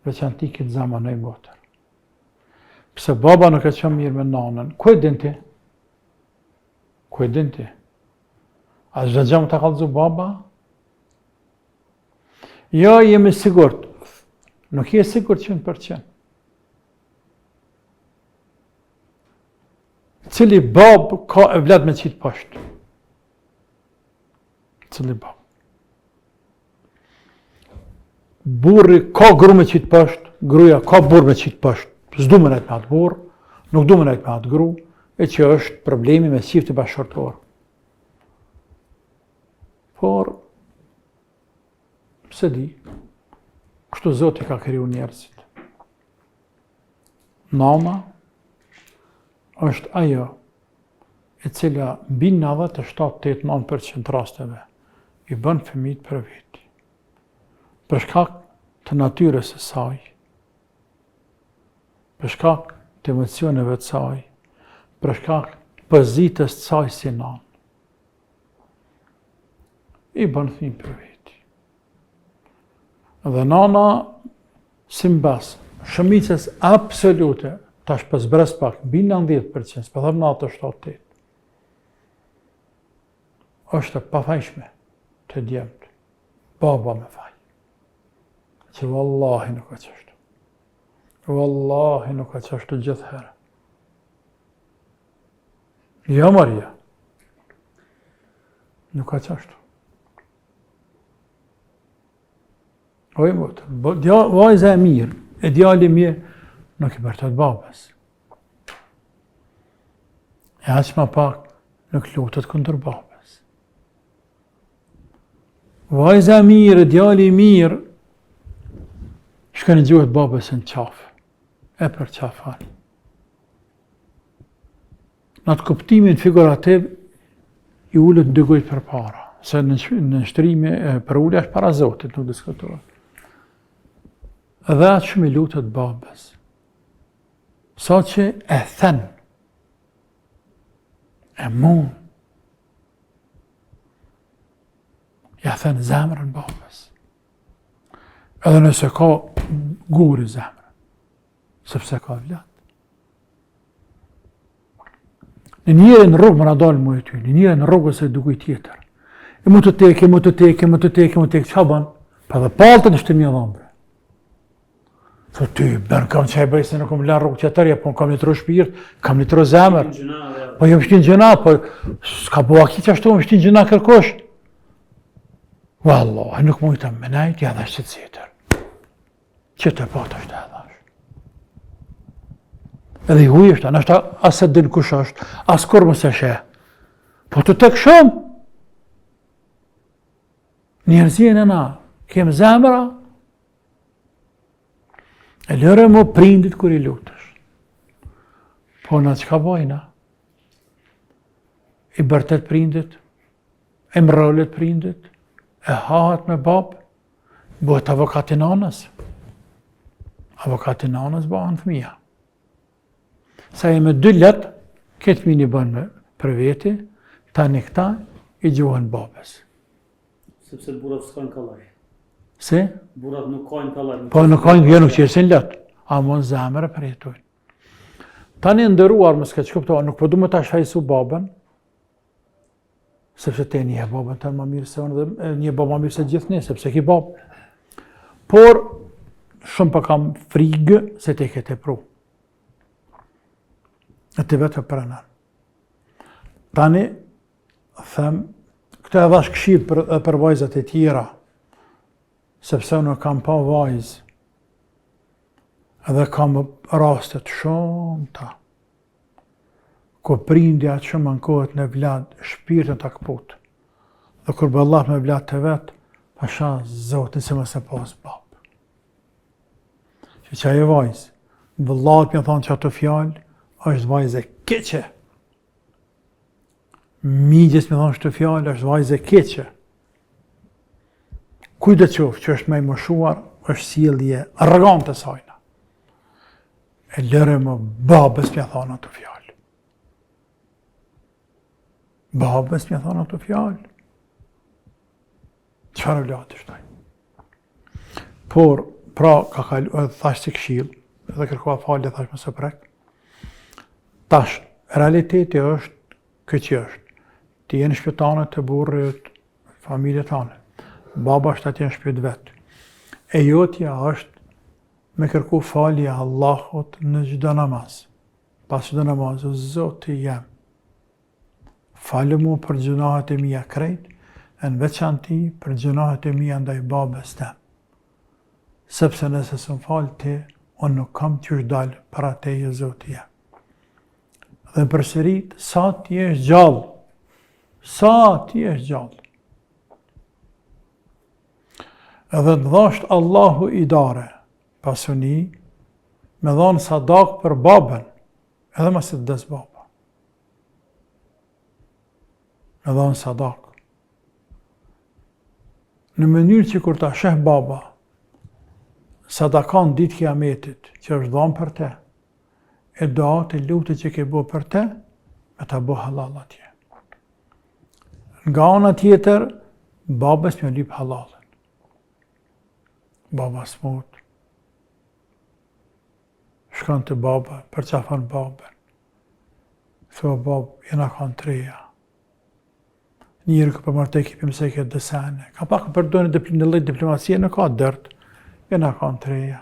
Veçantikit zamanoj motër. Pse baba nuk e qënë mirë me nanën, ku e din ti? Ku e din ti? A zë gjemë të kalëzu baba? Jo, jemi sigurt. Nuk je sigurt 100%. Cili bab ka e vlet me qitë pashtë? Cili bab? Burri ka gru me qitë pashtë, gruja ka burr me qitë pashtë. S'du me nejtë me atë burr, nuk du me nejtë me atë gru, e që është problemi me qifti bashkërtor. Por, pse di, kështu Zoti ka kriju njerëzit. Nama është ajo e cila mbi 97-8-9% rasteve i bën fëmijët për veti. Për shkak të natyrës së saj, për shkak të emocioneve të saj, për shkak të pozitës të saj si nanë, i bën fëmijë për veti. Dhe nana, si mbas, shumicës absolute, tash për zbres pak, mbi 90%, për thëmë 97-8%, është e pafajshme të djemët, baba me faj. Që wallahi nuk ka qështu. Wallahi nuk ka qështu gjithë herë. Jo, Maria. Nuk ka qështu. Oj, motër, vajza e mirë, e djali mirë, nuk i bërtet babës. E aq ma pak, nuk lutet kundër babës. Vajza e mirë, e djali mirë, shkën e gjuhet babës në qafë, e për qafan. Në atë kuptimin figurativ, i ullët në dygojt për para, se në nështrimi për ullë është para Zotit, nuk diskutohet. Edhe atë shumë i lutët babës, sa që e thënë, e mund, ja thënë zemrën babës. Edhe nëse ka guri zemrën, sepse ka vlat. Në njëre në rrugë më në dalë mu e ty, në njëre në rrugës e dukuj tjetër. E mu të teke, qa banë? Pa dhe paltën është të mjë dhambre. Thë ty, bërë kam qaj bëjë se nuk kam lënë rrugë tjetër, po kam një tërë shpirt, kam një tërë zemër. Po jo më shtin gjëna, po s'ka bua ki që ashtu më shtin gjëna kërkosh. Wallahi, nuk mujtëm me najt, ja dhe është të citër. Që të patë është edhe është. Edhe i huj është, nështë asë din kush është, asë kur më se shë. Po të tek shumë. Njerëzien e na, kemë zemëra, e lëre mu prindit kur i lutësh. Po na qka bojna? I bërtet prindit, e mrollet prindit, e hahet me babë, bëhet avokatin anës. avokati nanës bëhen fëmija. Sa e me 2 letë, këtë fëmijë i bën për veti, tani këta i gjuhen babës. Sepse burrat s'kajnë kallaj. Se? Burrat nuk kajnë kallaj. Po nuk kajnë, jo nuk qesin letë, a mon zemre për jetojnë. Tani ndëruar më s'ka që kuptoha, nuk po du me ta shajsu babën, sepse te një babën të më mirë se unë dhe një babë më mirë se gjithë ne, sepse ki babë. Por, shumë për kam frigë se te ke te pru. E te vetë për në. Tani, them, këtë e dhash këshirë për vajzat e tjera, sepse unë kam pa vajzë, edhe kam rastet shumëta, ku prindja që më nkohet në vlad, shpirtën të këput. Dhe kur bëllat me vlad të vetë, pasha zotin se më se pas babë. Që që aje vajzë, bëllat me thonë që ato fjallë, është vajzë e keqe. Migjes me thonë që të fjallë, është vajzë e keqe. Kujde qofë që është me i moshuar, është sjellje arrogante sajna. E lëre më babës me thonë ato fjallë. Babës me thonë ato fjallë. Qëfar e vlatë ishtaj? Por, pra, ka kalu, edhe thash si këshilë, edhe kërkua falë, thash më së prek. Tash, realiteti është këtë që është. Ti jenë shpjetane të burrit, familje tane. Baba është atje në shpjet vetë. E jotja është me kërku falje Allahut në çdo namaz. Pas çdo namaz, o Zoti jam, falë mu për gjunahet e mia krejt, në veçanti për gjunahet e mia ndaj babës tem. Sepse nëse s'm falë ti, unë nuk kam qysh dalë para teje, Zoti jam. Dhe përsërit, sa ti je gjallë, sa ti je gjallë. Edhe të dhasht Allahu i dare, pasuni, me dhonë sadak për babën, edhe ma se të des baba. Me dhonë sadak. Në mënyrë që kur ta sheh baba, sadakan ditë kiametit, që është dhonë për te, e doat e lutë që ke bo për te, me ta bo halal atje. Nga ana tjetër, babës me lyp halalën. Baba smut. Shkon të baba, përqafon babën. Thua babë, jena kanë 3. Njërë këpër mërte ekipim se këtë dësane. Ka pak përdojnë në lejtë diplomacie, në ka dërt. Jena kanë 3.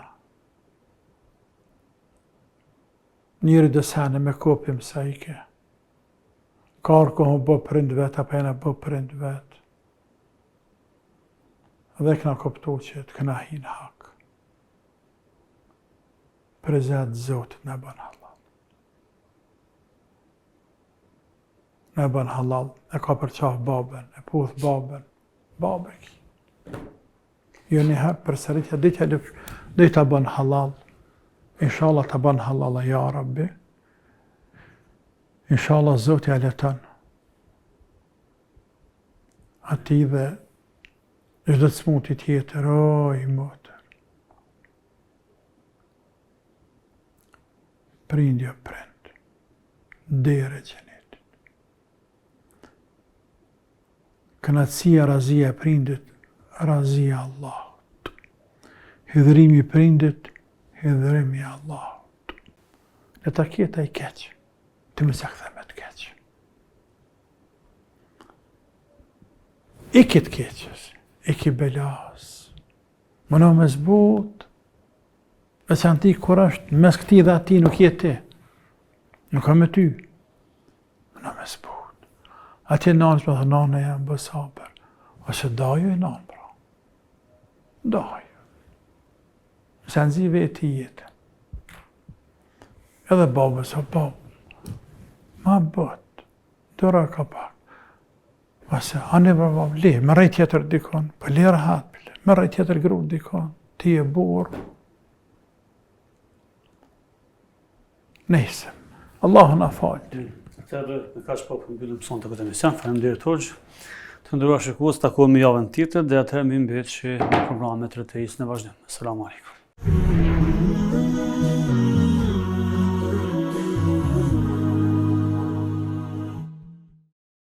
Njëri dësane me kopim sa i ke. Karë kohë bo prind vetë, apo jena bo prind vetë. Dhe këna koptu që të këna hinë hak. Prezat Zotit në bën halal. Në bën halal, e ka përqaf babën, e puth babën, babë ki. Jo njëherë përsëritja, dhe të bën halal. Inshallah të bën halal, ja Rabbi. Inshallah Zotit e letën. Ati dhe çdo të smuti tjetër, oj, motër. Prindja prind, dere gjenetit. Kënaqësia, razia prindit, razia Allahut. Hidhrimi prindit, hidhrimi Allahut. Në ta kjeta i keq, të mësa këtheme të keq. I këtë keqës, i ki belas. Më në me zbut, veç anë ti kur është mes këti dhe ati nuk jetë ti. Nuk ka me ty. Më në me zbut. Ati nanës me dhe nanë e jam bësaber. Ose daju e nanë, pra. Daju. Se në zi veti jetë. Edhe babës o babë. Ma bët. Dëra ka pak. Ose, anë e babë, le, më rej tjetër dikon, për le rahat, më rej tjetër gru dikon, ti e burë. Nejse, Allahu na falë. Atëherë, me kaq po mbyllim sonte këtë emision. Faleminderit Hoxh. Të nderuar shikues, takohemi javën tjetër dhe atëherë më mbet që në programet e rrethisë në vazhdim. Asalamu alaikum.